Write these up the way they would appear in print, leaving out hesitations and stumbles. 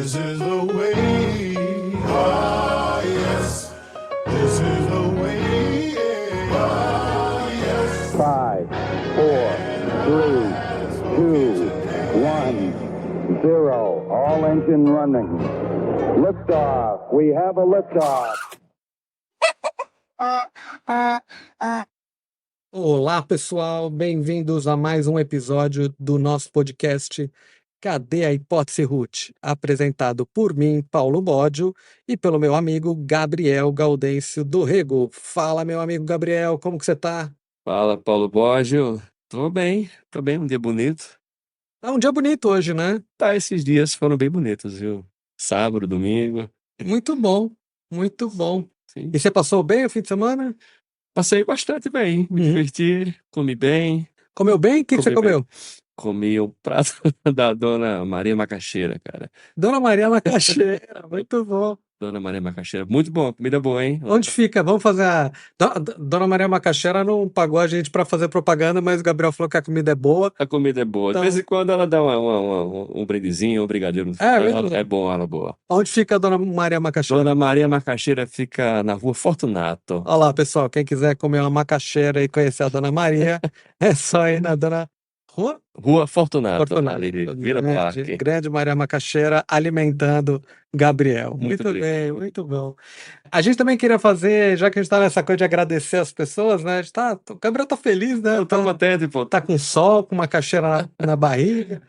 This is the way. Ah, yes. This is the way. Ah, yes. 5, 4, 3, 2, 1, 0. All engine running. Liftoff. We have a liftoff. Olá, pessoal, bem-vindos a mais um episódio do nosso podcast Cadê a Hipótese Ruth? Apresentado por mim, Paulo Bódio, e pelo meu amigo Gabriel Gaudêncio do Rego. Fala, meu amigo Gabriel, como que você tá? Fala, Paulo Bógio. Tô bem, um dia bonito. É um dia bonito hoje, né? Tá, esses dias foram bem bonitos, viu? Sábado, domingo, Muito bom, muito bom. sim. E você passou bem o fim de semana? Passei bastante bem, me diverti, comi bem. Comeu bem? O que você Comi bem. comeu? Comi o prato da Dona Maria Macaxeira, cara. Dona Maria Macaxeira, muito bom. Dona Maria Macaxeira, muito bom, comida boa, hein? Onde fica? Vamos fazer a. Dona Maria Macaxeira não pagou a gente para fazer propaganda, mas o Gabriel falou que a comida é boa. A comida é boa. Então- De vez em quando ela dá um brindezinho, um brigadeiro. É mesmo? É bom, ela é boa. Onde fica a Dona Maria Macaxeira? Dona Maria Macaxeira fica na Rua Fortunato. Olha lá, pessoal, quem quiser comer uma macaxeira e conhecer a Dona Maria, é só ir na Dona Rua Fortunato, Fortunato. ali, Vila Parque. Grande Maria Macaxeira alimentando Gabriel. Muito Muito obrigado. bem, muito bom. A gente também queria fazer, já que a gente tá nessa coisa de agradecer as pessoas, né? O Gabriel tá feliz, né? Eu tô contente, pô. Tá com sol, com uma caixeira na barriga.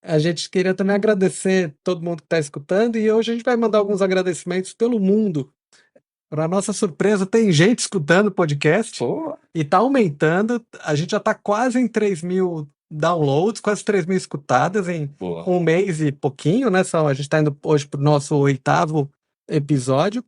A gente queria também agradecer todo mundo que está escutando e hoje a gente vai mandar alguns agradecimentos pelo mundo. Para nossa surpresa, tem gente escutando o podcast Pô, e tá aumentando. A gente já está quase em 3.000 downloads, quase 3.000 escutadas em boa. um mês e pouquinho, né? A gente está indo hoje para o nosso 8º episódio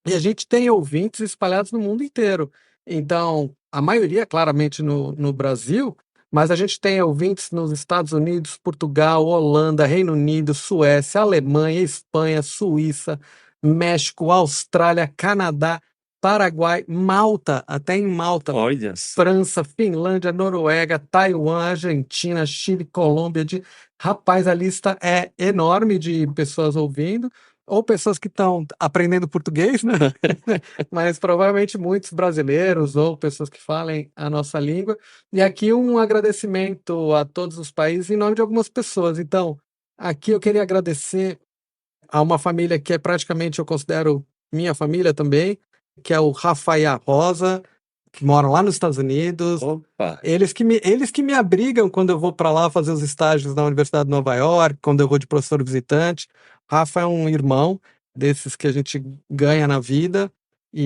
e a gente tem ouvintes espalhados no mundo inteiro. Então, a maioria, claramente, no Brasil, mas a gente tem ouvintes nos Estados Unidos, Portugal, Holanda, Reino Unido, Suécia, Alemanha, Espanha, Suíça, México, Austrália, Canadá, Paraguai, Malta, até em Malta, Olha, França, Finlândia, Noruega, Taiwan, Argentina, Chile, Colômbia. Rapaz, a lista é enorme de pessoas ouvindo, ou pessoas que estão aprendendo português, né? Mas provavelmente muitos brasileiros ou pessoas que falem a nossa língua. E aqui um agradecimento a todos os países em nome de algumas pessoas. Então, aqui eu queria agradecer a uma família que é praticamente, eu considero minha família também, que é o Rafael Rosa, que moram lá nos Estados Unidos. opa, Eles que me abrigam quando eu vou para lá fazer os estágios na Universidade de Nova York, quando eu vou de professor visitante. Rafa é um irmão desses que a gente ganha na vida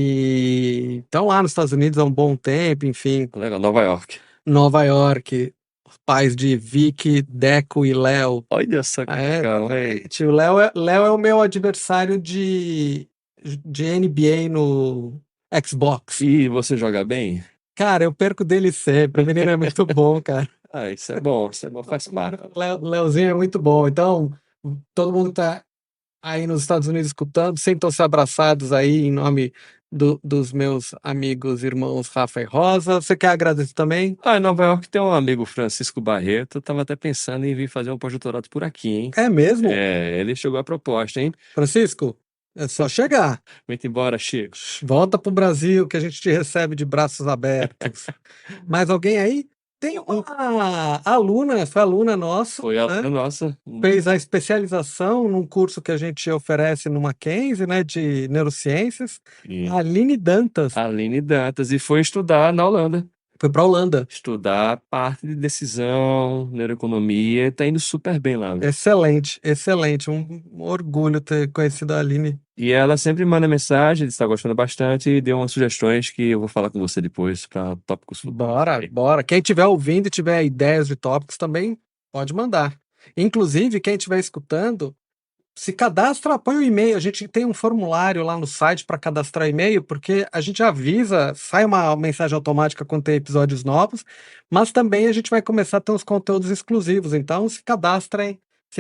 e estão lá nos Estados Unidos há um bom tempo, enfim. legal, Nova York. Nova York, os pais de Vicky, Deco e Léo. Olha só que É, legal, hein? o Léo é o meu adversário de NBA no Xbox. E você joga bem? Cara, eu perco dele sempre. O menino é muito bom, cara. Ah, isso é bom, faz parte. Leozinho é muito bom. Então, todo mundo que tá aí nos Estados Unidos escutando, sintam-se abraçados aí em nome dos meus amigos, irmãos Rafa e Rosa. Você quer agradecer também? Ah, em Nova York tem um amigo, Francisco Barreto, eu tava até pensando em vir fazer um pós-doutorado por aqui, hein? É mesmo? É, ele chegou a proposta, hein? Francisco, é só chegar. Vem embora, Chico. Volta pro Brasil que a gente te recebe de braços abertos. Mais alguém aí? Tem uma aluna, foi aluna nossa, Foi a né? nossa. Fez a especialização num curso que a gente oferece no Mackenzie, né, de neurociências. E A Aline Dantas Aline Dantas, e foi estudar na Holanda. foi para a Holanda. Estudar parte de decisão, neuroeconomia, e tá indo super bem lá. Viu? Excelente, excelente. Um orgulho ter conhecido a Aline. E ela sempre manda mensagem, está gostando bastante, e deu umas sugestões que eu vou falar com você depois para tópicos futuros. Bora, bora. Quem estiver ouvindo e tiver ideias de tópicos também pode mandar. Inclusive, quem estiver escutando, se cadastra, põe um e-mail. A gente tem um formulário lá no site para cadastrar e-mail, porque a gente avisa, sai uma mensagem automática quando tem episódios novos, mas também a gente vai começar a ter uns conteúdos exclusivos. Então, se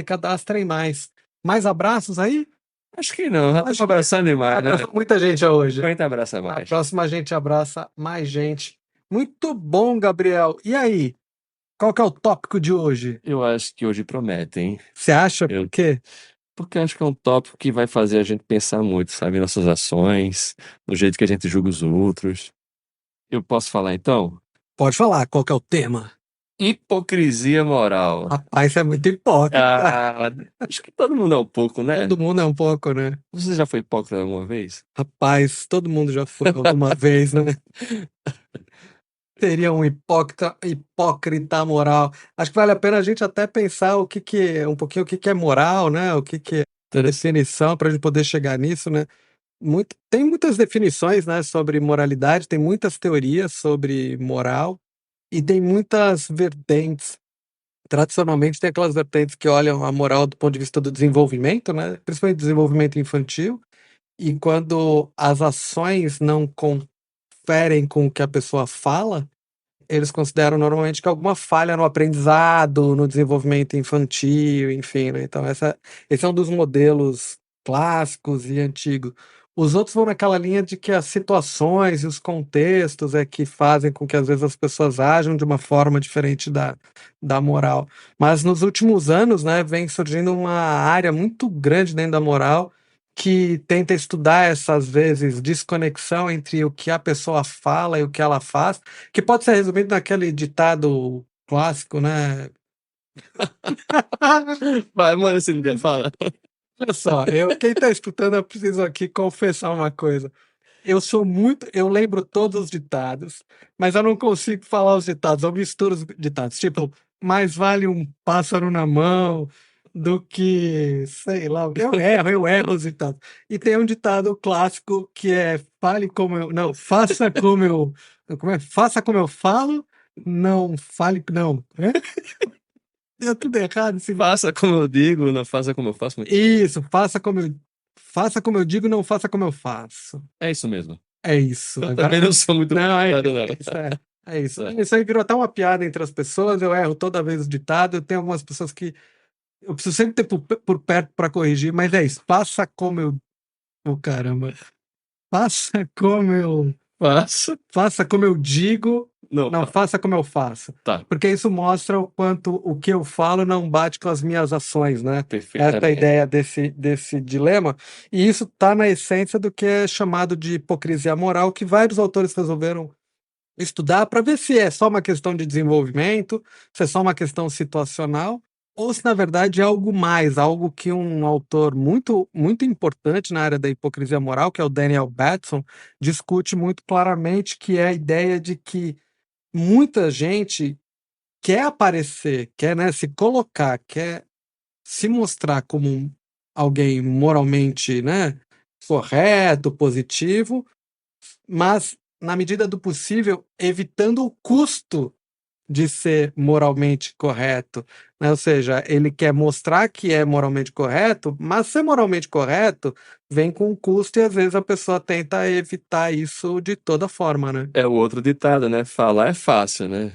cadastrem mais. Mais abraços aí? Acho que não, ela tá abraçando demais, né? Muita gente hoje. Quem abraça A mais? próxima a gente abraça mais gente. Muito bom, Gabriel. E aí? Qual que é o tópico de hoje? Eu acho que hoje promete, hein? Você acha? Eu- Por quê? porque eu acho que é um tópico que vai fazer a gente pensar muito, sabe? Em nossas ações, no jeito que a gente julga os outros. Eu posso falar então? Pode falar, qual que é o tema? Hipocrisia moral. Rapaz, você é muito hipócrita. Ah, acho que todo mundo é um pouco, né? Todo mundo é um pouco, né? Você já foi hipócrita alguma vez? Rapaz, todo mundo já foi alguma vez, né? Seria um hipócrita moral. Acho que vale a pena a gente até pensar um pouquinho o que que é moral, né? O que que é a definição para a gente poder chegar nisso, né? Tem muitas definições, né, sobre moralidade, tem muitas teorias sobre moral e tem muitas vertentes. Tradicionalmente tem aquelas vertentes que olham a moral do ponto de vista do desenvolvimento, né? Principalmente desenvolvimento infantil, e quando as ações não conferem com o que a pessoa fala, eles consideram normalmente que alguma falha no aprendizado, no desenvolvimento infantil, enfim, né? Então esse é um dos modelos clássicos e antigos. Os outros vão naquela linha de que as situações e os contextos é que fazem com que às vezes as pessoas ajam de uma forma diferente da moral. Mas nos últimos anos, né, vem surgindo uma área muito grande dentro da moral que tenta estudar essa, às vezes, desconexão entre o que a pessoa fala e o que ela faz, que pode ser resumido naquele ditado clássico, né? Vai, mano, esse dia fala. Olha só, quem está escutando, eu preciso aqui confessar uma coisa. Eu lembro todos os ditados, mas eu não consigo falar os ditados, eu misturo os ditados. Tipo, mais vale um pássaro na mão do que, sei lá, eu erro os ditados. E tem um ditado clássico que é faça como eu, faça como eu falo, não fale, não. Deu tudo errado esse Faça como eu digo, não faça como eu faço. Isso, faça como eu digo, não faça como eu faço. É isso mesmo. É isso. Eu Agora, também não sou muito não, complicado, não. é isso. É. Isso aí virou até uma piada entre as pessoas. Eu erro toda vez o ditado. Eu tenho algumas pessoas que eu preciso sempre ter por perto para corrigir, mas é isso. Faça como eu. Oh, caramba. Faça como eu. Faça como eu digo, não faça como eu faço. Tá, Porque isso mostra o quanto o que eu falo não bate com as minhas ações, né? perfeito. Essa é a ideia desse dilema. E isso está na essência do que é chamado de hipocrisia moral, que vários autores resolveram estudar para ver se é só uma questão de desenvolvimento, se é só uma questão situacional, ou se na verdade é algo mais, algo que um autor muito, muito importante na área da hipocrisia moral, que é o Daniel Batson, discute muito claramente, que é a ideia de que muita gente quer aparecer, quer, né, se colocar, quer se mostrar como alguém moralmente, né, correto, positivo, mas na medida do possível evitando o custo de ser moralmente correto, né? Ou seja, ele quer mostrar que é moralmente correto, mas ser moralmente correto vem com um custo e às vezes a pessoa tenta evitar isso de toda forma, né? É o outro ditado, né? Falar é fácil, né?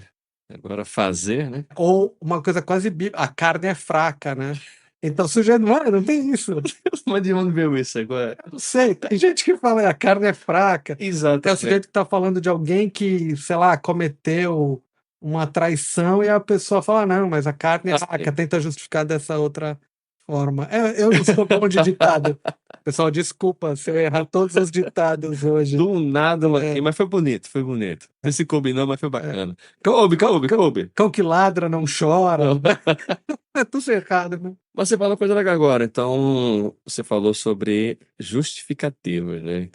Agora fazer, né? Ou uma coisa quase bíblica, a carne é fraca, né? Então o sujeito não tem isso. Mas de onde veio isso agora? Eu não sei, tem gente que fala a carne é fraca. Tem o Exatamente. sujeito que está falando de alguém que, sei lá, cometeu uma traição e a pessoa fala, não, mas a carne é fraca, tenta justificar dessa outra forma. Eu não sou bom de ditado. Pessoal, desculpa se eu errar todos os ditados hoje. Do nada, mas foi bonito, foi bonito. Não se combinou, mas foi bacana. Coube. Cão que ladra não chora. Não. É tudo errado, né? Mas você fala uma coisa legal agora. Então, você falou sobre justificativas, né?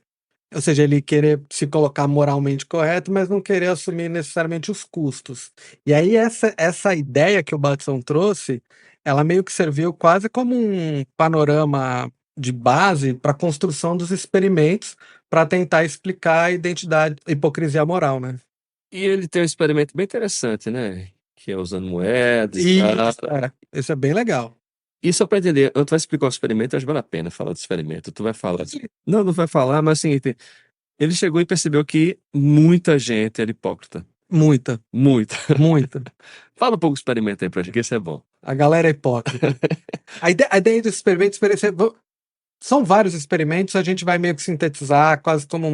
Ou seja, ele querer se colocar moralmente correto, mas não querer assumir necessariamente os custos. E aí essa ideia que o Batson trouxe, ela meio que serviu quase como um panorama de base para a construção dos experimentos para tentar explicar a identidade, a hipocrisia moral, né? E ele tem um experimento bem interessante, né? Que é usando moedas E tal. isso é bem legal. E só para entender, eu tu vai explicar o experimento, acho que vale a pena falar do experimento. Tu vai falar. Não vai falar, mas assim, ele chegou e percebeu que muita gente era hipócrita. Muita. Fala um pouco do experimento aí pra gente, que isso é bom. A galera é hipócrita. A ideia do experimento são vários experimentos, a gente vai meio que sintetizar quase como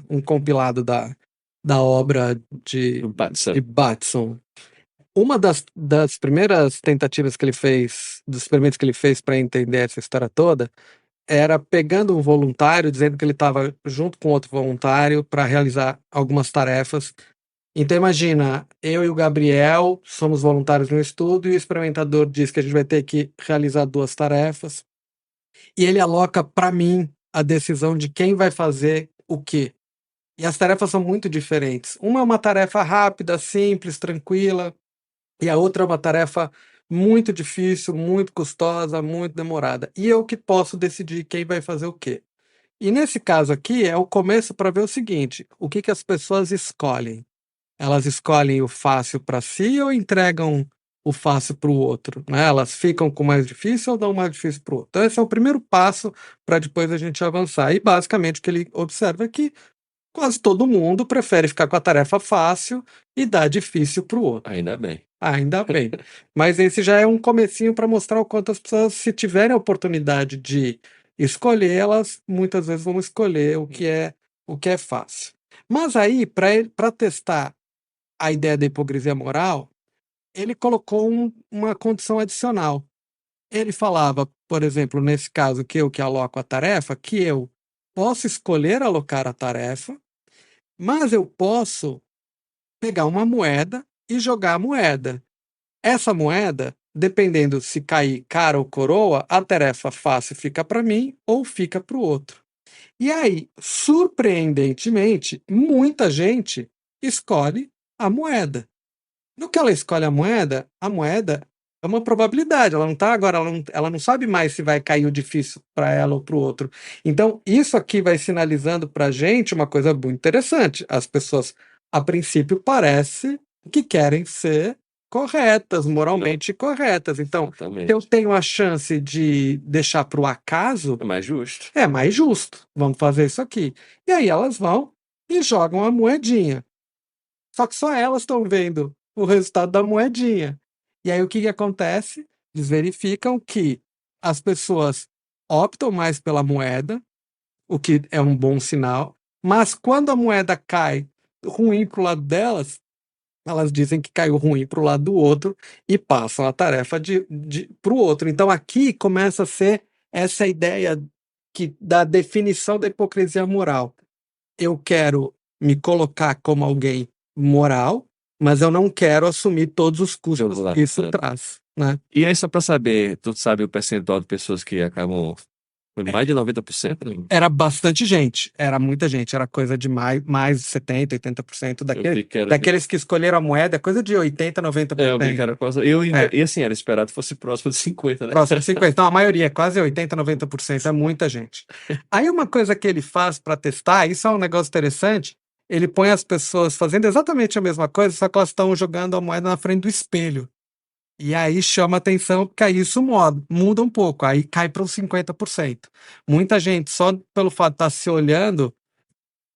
um compilado da obra de O Batson. Batson. Uma das primeiras tentativas que ele fez, dos experimentos que ele fez para entender essa história toda, era pegando um voluntário, dizendo que ele estava junto com outro voluntário para realizar algumas tarefas. Então imagina, eu e o Gabriel somos voluntários no estudo e o experimentador diz que a gente vai ter que realizar 2 tarefas e ele aloca para mim a decisão de quem vai fazer o quê. E as tarefas são muito diferentes. Uma é uma tarefa rápida, simples, tranquila, e a outra é uma tarefa muito difícil, muito custosa, muito demorada. E eu que posso decidir quem vai fazer o quê. E nesse caso aqui é o começo para ver o seguinte: o que as pessoas escolhem? Elas escolhem o fácil para si ou entregam o fácil para o outro, né? Elas ficam com o mais difícil ou dão o mais difícil para o outro. Então esse é o primeiro passo para depois a gente avançar. E basicamente o que ele observa é que quase todo mundo prefere ficar com a tarefa fácil e dar difícil para o outro. Ainda bem. Ainda bem. Mas esse já é um comecinho para mostrar o quanto as pessoas, se tiverem a oportunidade de escolher, elas muitas vezes vão escolher o que é fácil. Mas aí, para testar a ideia da hipocrisia moral, ele colocou uma condição adicional. Ele falava, por exemplo, nesse caso que eu que aloco a tarefa, que eu posso escolher alocar a tarefa, mas eu posso pegar uma moeda e jogar a moeda. Essa moeda, dependendo se cair cara ou coroa, a tarefa fácil fica para mim ou fica para o outro. E aí, surpreendentemente, muita gente escolhe a moeda. No que ela escolhe a moeda é uma probabilidade, ela não tá agora, ela não sabe mais se vai cair o difícil para ela ou para o outro. Então, isso aqui vai sinalizando para a gente uma coisa muito interessante. As pessoas, a princípio, parece que querem ser corretas, moralmente corretas. Então, se Exatamente. eu tenho a chance de deixar para o acaso, É mais justo. é mais justo. Vamos fazer isso aqui. E aí elas vão e jogam a moedinha. Só que só elas estão vendo o resultado da moedinha. E aí o que acontece? Eles verificam que as pessoas optam mais pela moeda, o que é um bom sinal, mas quando a moeda cai ruim para o lado delas, elas dizem que caiu ruim para o lado do outro e passam a tarefa para o outro. Então aqui começa a ser essa ideia da definição da hipocrisia moral. Eu quero me colocar como alguém moral, mas eu não quero assumir todos os custos que isso traz, né? E aí, só pra saber, tu sabe o percentual de pessoas que acabam. Foi mais de 90%? Né? Era bastante gente, era muita gente, era coisa de mais de 70%, 80% daqueles que escolheram a moeda, é coisa de 80%, 90%. Eu vi que era quase. E assim, era esperado que fosse próximo de 50%, né? Próximo de 50%. Então, a maioria é quase 80%, 90%, é muita gente. Aí, uma coisa que ele faz para testar, isso é um negócio interessante, ele põe as pessoas fazendo exatamente a mesma coisa, só que elas estão jogando a moeda na frente do espelho. E aí chama atenção, porque aí isso muda um pouco, aí cai para os 50%. Muita gente, só pelo fato de estar se olhando,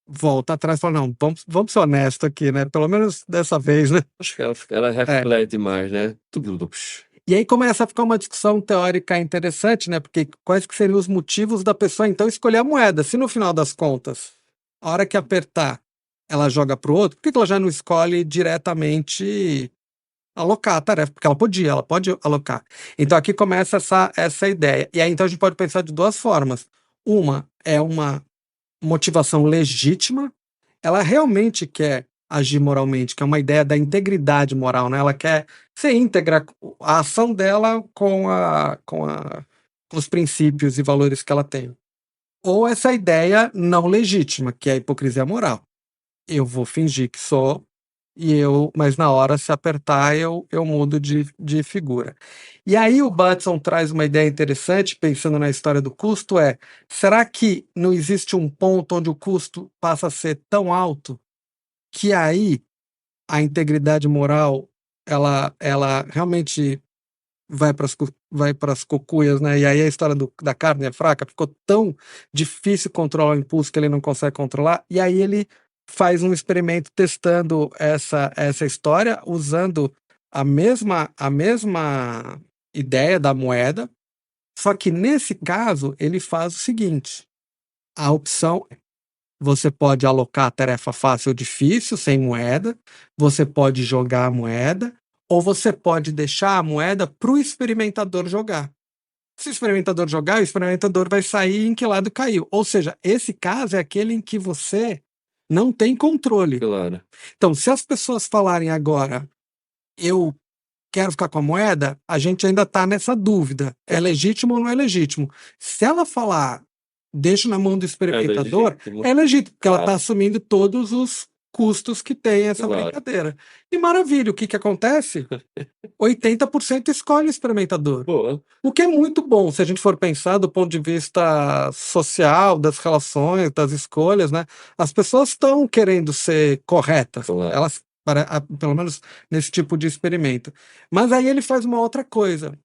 volta atrás e fala, não, vamos ser honestos aqui, né? Pelo menos dessa vez, né? Acho que ela reflete mais, né? Tudo. E aí começa a ficar uma discussão teórica interessante, né? Porque quais que seriam os motivos da pessoa, então, escolher a moeda? Se no final das contas, a hora que apertar, ela joga para o outro, por que ela já não escolhe diretamente alocar a tarefa? Porque ela pode alocar. Então aqui começa essa ideia. E aí então a gente pode pensar de 2 formas. Uma é uma motivação legítima, ela realmente quer agir moralmente, que é uma ideia da integridade moral, né? Ela quer ser íntegra, a ação dela com os princípios e valores que ela tem. Ou essa ideia não legítima, que é a hipocrisia moral. Eu vou fingir que sou, mas na hora, se apertar, eu mudo de figura. E aí o Batson traz uma ideia interessante, pensando na história do custo, será que não existe um ponto onde o custo passa a ser tão alto que aí a integridade moral, ela realmente vai para as cocuias, né? E aí a história da carne é fraca, ficou tão difícil controlar o impulso que ele não consegue controlar, e aí ele faz um experimento testando essa história, usando a mesma ideia da moeda, só que nesse caso ele faz o seguinte: a opção você pode alocar a tarefa fácil ou difícil, sem moeda, você pode jogar a moeda, ou você pode deixar a moeda para o experimentador jogar. Se o experimentador jogar, o experimentador vai sair em que lado caiu. Ou seja, esse caso é aquele em que você não tem controle. Claro. Então, se as pessoas falarem agora, eu quero ficar com a moeda, a gente ainda está nessa dúvida. É legítimo ou não é legítimo? Se ela falar, deixa na mão do experimentador, legítimo. é legítimo, porque ela Claro. está assumindo todos os custos que tem essa Claro. brincadeira. E maravilha, o que que acontece? 80% escolhe o experimentador. Boa. O que é muito bom, se a gente for pensar do ponto de vista social, das relações, das escolhas, né? As pessoas estão querendo ser corretas. Claro. Elas, pelo menos nesse tipo de experimento. Mas aí ele faz uma outra coisa.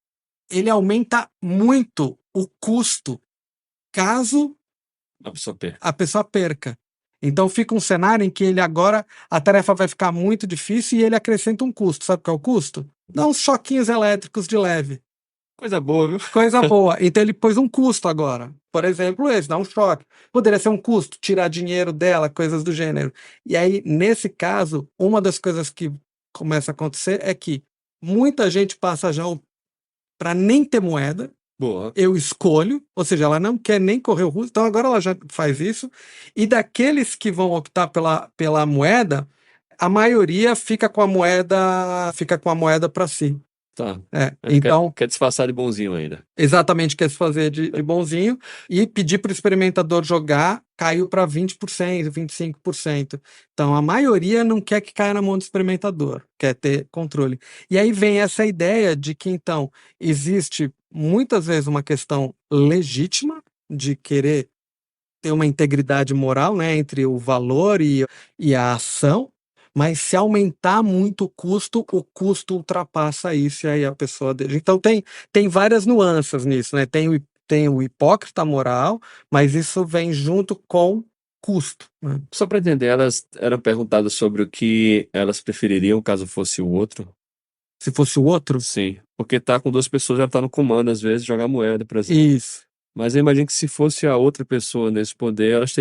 Ele aumenta muito o custo caso A pessoa perca. a pessoa perca. Então fica um cenário em que ele agora, a tarefa vai ficar muito difícil e ele acrescenta um custo. Sabe qual é o custo? Dá uns choquinhos elétricos de leve. Coisa boa, viu? Coisa boa. Então ele pôs um custo agora. Por exemplo, esse, dá um choque. Poderia ser um custo, tirar dinheiro dela, coisas do gênero. E aí, nesse caso, uma das coisas que começa a acontecer é que muita gente passa já para nem ter moeda. Boa. Eu escolho, ou seja, ela não quer nem correr o risco, então agora ela já faz isso. E daqueles que vão optar pela moeda, a maioria fica com a moeda para si. Tá. Então, Quer disfarçar de bonzinho ainda. exatamente, quer se fazer de bonzinho e pedir para o experimentador jogar, caiu para 20%, 25%. Então, a maioria não quer que caia na mão do experimentador, quer ter controle. E aí vem essa ideia de que, então, existe muitas vezes uma questão legítima de querer ter uma integridade moral, né, entre o valor e a ação, mas se aumentar muito o custo ultrapassa isso e aí a pessoa... Então tem várias nuances nisso, né? Tem o hipócrita moral, mas isso vem junto com custo, né? Só para entender, elas eram perguntadas sobre o que elas prefeririam caso fosse o outro? Se fosse o outro, Sim. Porque tá com duas pessoas, já tá no comando, às vezes, jogar moeda, por exemplo. isso. Mas eu imagino que se fosse a outra pessoa nesse poder, elas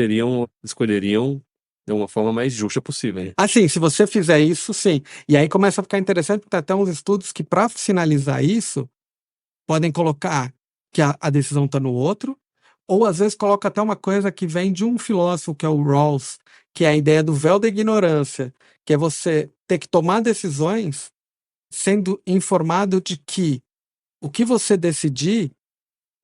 escolheriam de uma forma mais justa possível, né? Assim, se você fizer isso, sim. E aí começa a ficar interessante, porque tem até uns estudos que, para sinalizar isso, podem colocar que a decisão está no outro, ou às vezes coloca até uma coisa que vem de um filósofo, que é o Rawls, que é a ideia do véu da ignorância, que é você ter que tomar decisões sendo informado de que o que você decidir,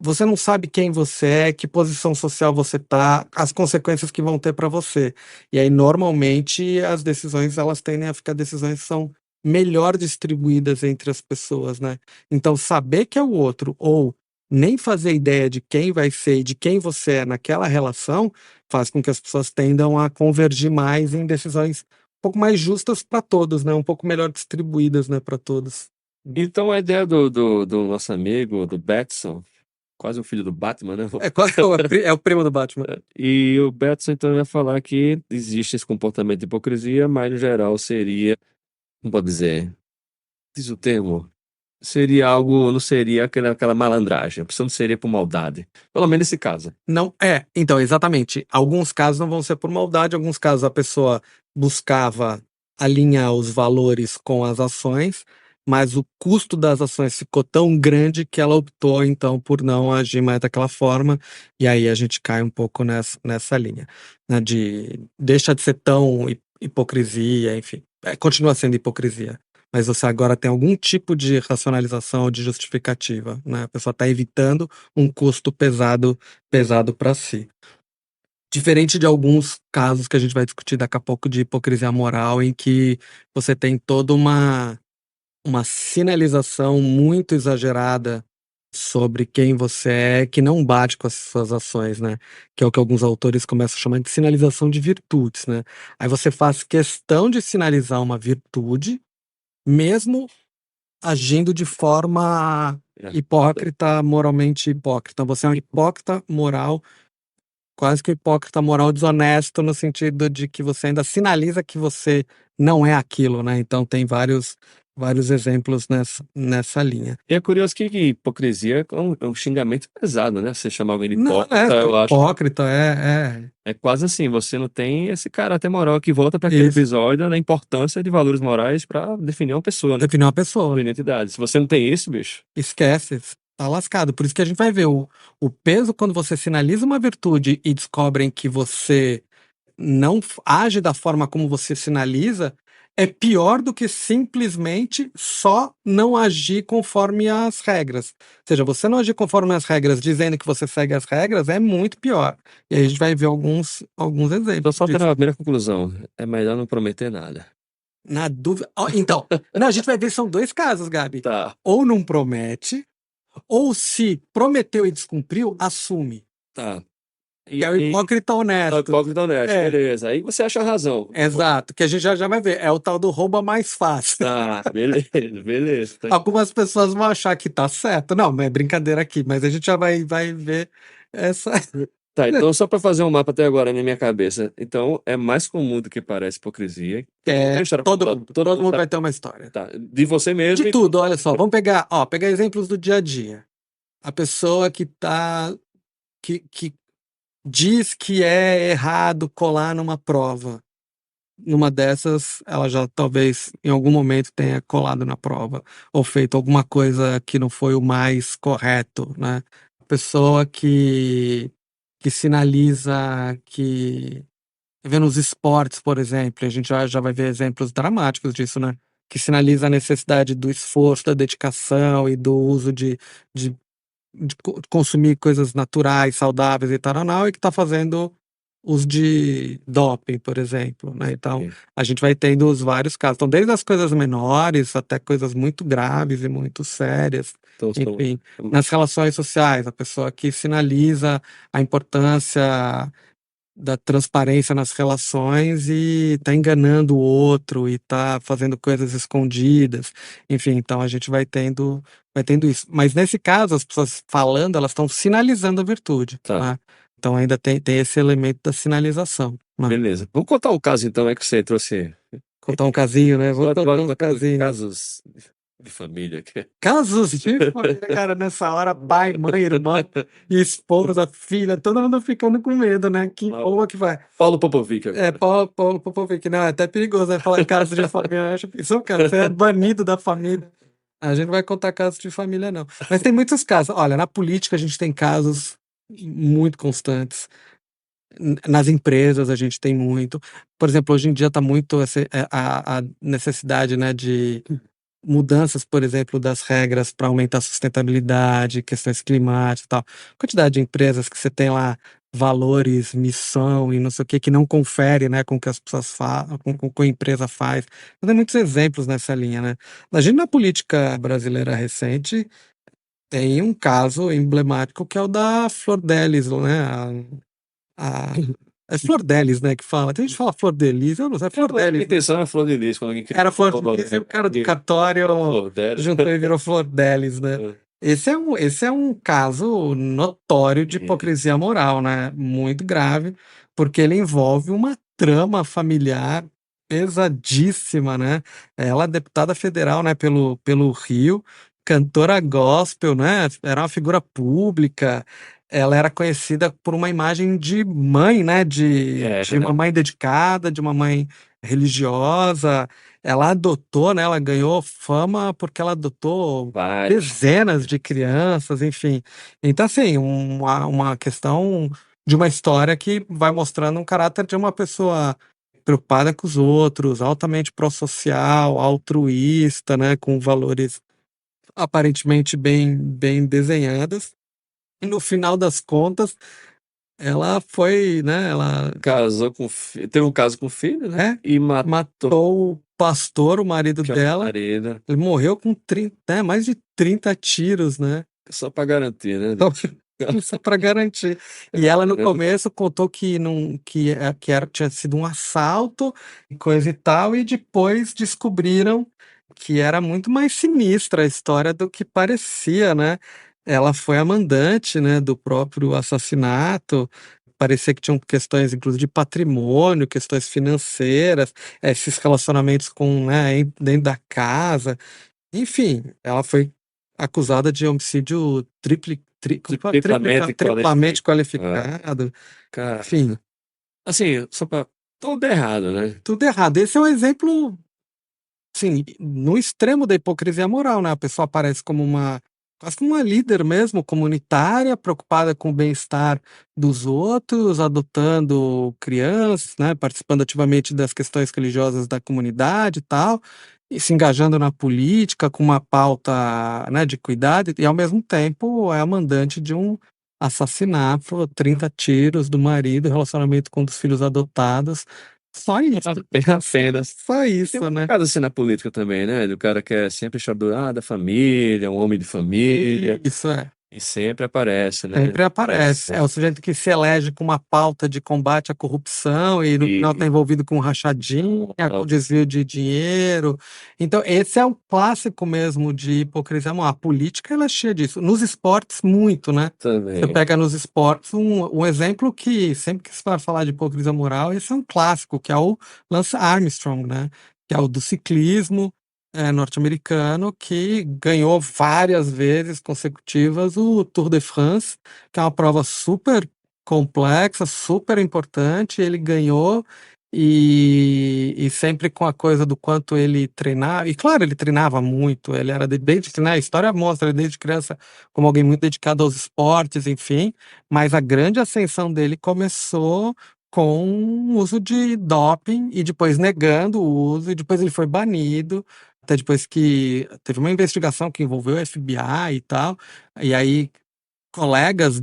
você não sabe quem você é, que posição social você tá, as consequências que vão ter para você. E aí, normalmente, as decisões, elas tendem a ficar decisões que são melhor distribuídas entre as pessoas, né? Então, saber que é o outro, ou nem fazer ideia de quem vai ser e de quem você é naquela relação, faz com que as pessoas tendam a convergir mais em decisões um pouco mais justas para todos, né? Um pouco melhor distribuídas, né, para todos. Então a ideia do nosso amigo, do Batson, quase o filho do Batman, né? É o primo do Batman. E o Batson então ia falar que existe esse comportamento de hipocrisia, mas no geral seria, como pode dizer, diz o termo, seria algo, não seria aquela malandragem, a pessoa não seria por maldade. Pelo menos nesse caso. Não, então, exatamente. Alguns casos não vão ser por maldade, alguns casos a pessoa buscava alinhar os valores com as ações, mas o custo das ações ficou tão grande que ela optou, então, por não agir mais daquela forma, e aí a gente cai um pouco nessa linha, né, deixa de ser tão hipocrisia, enfim, continua sendo hipocrisia. Mas você agora tem algum tipo de racionalização ou de justificativa, né? A pessoa está evitando um custo pesado para si. Diferente de alguns casos que a gente vai discutir daqui a pouco de hipocrisia moral, em que você tem toda uma sinalização muito exagerada sobre quem você é, que não bate com as suas ações, né? Que é o que alguns autores começam a chamar de sinalização de virtudes, né? Aí você faz questão de sinalizar uma virtude, mesmo agindo de forma hipócrita, moralmente hipócrita. Você é um hipócrita moral, quase que um hipócrita moral desonesto, no sentido de que você ainda sinaliza que você não é aquilo, né? Então tem vários vários exemplos nessa linha. E é curioso que hipocrisia é um xingamento pesado, né? Você chamar alguém de Não, hipócrita, eu acho. hipócrita, é É quase assim, você não tem esse caráter moral que volta para aquele isso, episódio da importância de valores morais para definir uma pessoa, né? definir uma pessoa. Uma identidade. Se você não tem isso, bicho, Esquece, tá lascado. Por isso que a gente vai ver o peso quando você sinaliza uma virtude e descobrem que você não age da forma como você sinaliza, é pior do que simplesmente só não agir conforme as regras. Ou seja, você não agir conforme as regras, dizendo que você segue as regras, é muito pior. E aí a gente vai ver alguns então exemplos só disso. tendo a primeira conclusão, é melhor não prometer nada. Na dúvida. Então, não, a gente vai ver, são dois casos, Gabi. Tá, Ou não promete, ou se prometeu e descumpriu, assume. tá. Que é o hipócrita É o honesto. hipócrita honesto, É. beleza. Aí você acha a razão. Exato, que a gente já vai ver. É o tal do rouba mais fácil. Tá, beleza, beleza. Tá. Algumas pessoas vão achar que tá certo. Não, mas é brincadeira aqui, mas a gente já vai ver essa. Tá, então só para fazer um mapa até agora na minha cabeça. Então é mais comum do que parece hipocrisia. É, Tem história- todo mundo tá, vai ter uma história. tá, de você mesmo. De tudo, olha só. Vamos pegar exemplos do dia a dia. A pessoa que diz que é errado colar numa prova. Numa dessas, ela já talvez em algum momento tenha colado na prova ou feito alguma coisa que não foi o mais correto, né? A pessoa que sinaliza que vendo os esportes, por exemplo, a gente já vai ver exemplos dramáticos disso, né? Que sinaliza a necessidade do esforço, da dedicação e do uso de consumir coisas naturais, saudáveis e tal, e que está fazendo uso de doping, por exemplo, né? Então, a gente vai tendo os vários casos. Então, desde as coisas menores até coisas muito graves e muito sérias. Então, Enfim, nas relações sociais, a pessoa que sinaliza a importância da transparência nas relações e tá enganando o outro e tá fazendo coisas escondidas. Enfim, então a gente vai tendo isso. Mas nesse caso, as pessoas falando, elas estão sinalizando a virtude. Tá. Né? Então ainda tem esse elemento da sinalização. Né? Beleza. Vamos contar o caso então, é que você trouxe. Contar um casinho, né? Vou contar um casinho. Casos de família. Casos de família, cara, nessa hora, pai, mãe, irmã, esposa, filha, todo mundo ficando com medo, né? Que porra que vai. Paulo Popovic agora. É, Paulo Popovic, não, é até perigoso, né? Falar casos de família, acho que cara, você é banido da família. A gente não vai contar casos de família, não. Mas tem muitos casos. Olha, na política a gente tem casos muito constantes. Nas empresas a gente tem muito. Por exemplo, hoje em dia está muito a necessidade, né, de mudanças, por exemplo, das regras para aumentar a sustentabilidade, questões climáticas e tal. Quantidade de empresas que você tem lá valores, missão e não sei o que não confere, né, com o que as pessoas fazem, com o que a empresa faz. Tem muitos exemplos nessa linha, né? A gente na política brasileira recente tem um caso emblemático que é o da Flor Delis, né? É Flor Delis, né, que fala. Tem gente que fala Flor Delis, eu não sei, é Flor A Delis. intenção é Flor de Lis, quando alguém Era Flor Delis e o cara do cartório Flor Delis. juntou e virou Flor Delis, né? Esse é um caso notório de hipocrisia moral, né? Muito grave, porque ele envolve uma trama familiar pesadíssima, né? Ela é deputada federal, né, pelo Rio, cantora gospel, né? Era uma figura pública. Ela era conhecida por uma imagem de mãe, né? De uma mãe dedicada, de uma mãe religiosa. Ela adotou, né? Ela ganhou fama porque ela adotou dezenas de crianças, enfim. Então, assim, uma questão de uma história que vai mostrando um caráter de uma pessoa preocupada com os outros, altamente pró-social, altruísta, né? Com valores aparentemente bem desenhados. E no final das contas, ela foi, né? Ela casou com teve um caso com o filho, né? E matou o pastor, o marido dela. Ele morreu com mais de 30 tiros, né? Só para garantir, né? Só para garantir. E ela no começo contou que tinha sido um assalto e coisa e tal, e depois descobriram que era muito mais sinistra a história do que parecia, né? Ela foi a mandante, né, do próprio assassinato. parecia que tinham questões, inclusive, de patrimônio, questões financeiras, esses relacionamentos com, né, dentro da casa. Enfim, ela foi acusada de homicídio Triplamente triplamente qualificado. qualificado. Cara, Enfim, assim, só pra. Tudo errado, né? tudo errado. Esse é um exemplo, assim, no extremo da hipocrisia moral, né? A pessoa aparece como quase como uma líder mesmo, comunitária, preocupada com o bem-estar dos outros, adotando crianças, né? Participando ativamente das questões religiosas da comunidade e tal, e se engajando na política com uma pauta, né, de cuidado, e ao mesmo tempo é a mandante de um assassinato, 30 tiros do marido, relacionamento com um dos filhos adotados. Só isso. Apenas. Só Tem isso, um né? caso assim na política também, né? Do cara que é sempre chaburado da família, um homem de família, Isso é. e sempre aparece, né? Sempre aparece. É o sujeito que se elege com uma pauta de combate à corrupção e no final está E envolvido com rachadinha, com desvio de dinheiro. Então, esse é um clássico mesmo de hipocrisia moral. A política ela é cheia disso. Nos esportes, muito, né? Você também. pega nos esportes um exemplo que sempre que se vai falar de hipocrisia moral, esse é um clássico, que é o Lance Armstrong, né? Que é o do ciclismo norte-americano, que ganhou várias vezes consecutivas o Tour de France, que é uma prova super complexa, super importante. Ele ganhou e sempre com a coisa do quanto ele treinava. E claro, ele treinava muito, ele era desde, né, a história mostra ele desde criança como alguém muito dedicado aos esportes, enfim, mas a grande ascensão dele começou com o uso de doping e depois negando o uso, e depois ele foi banido, até depois que teve uma investigação que envolveu o FBI e tal, e aí colegas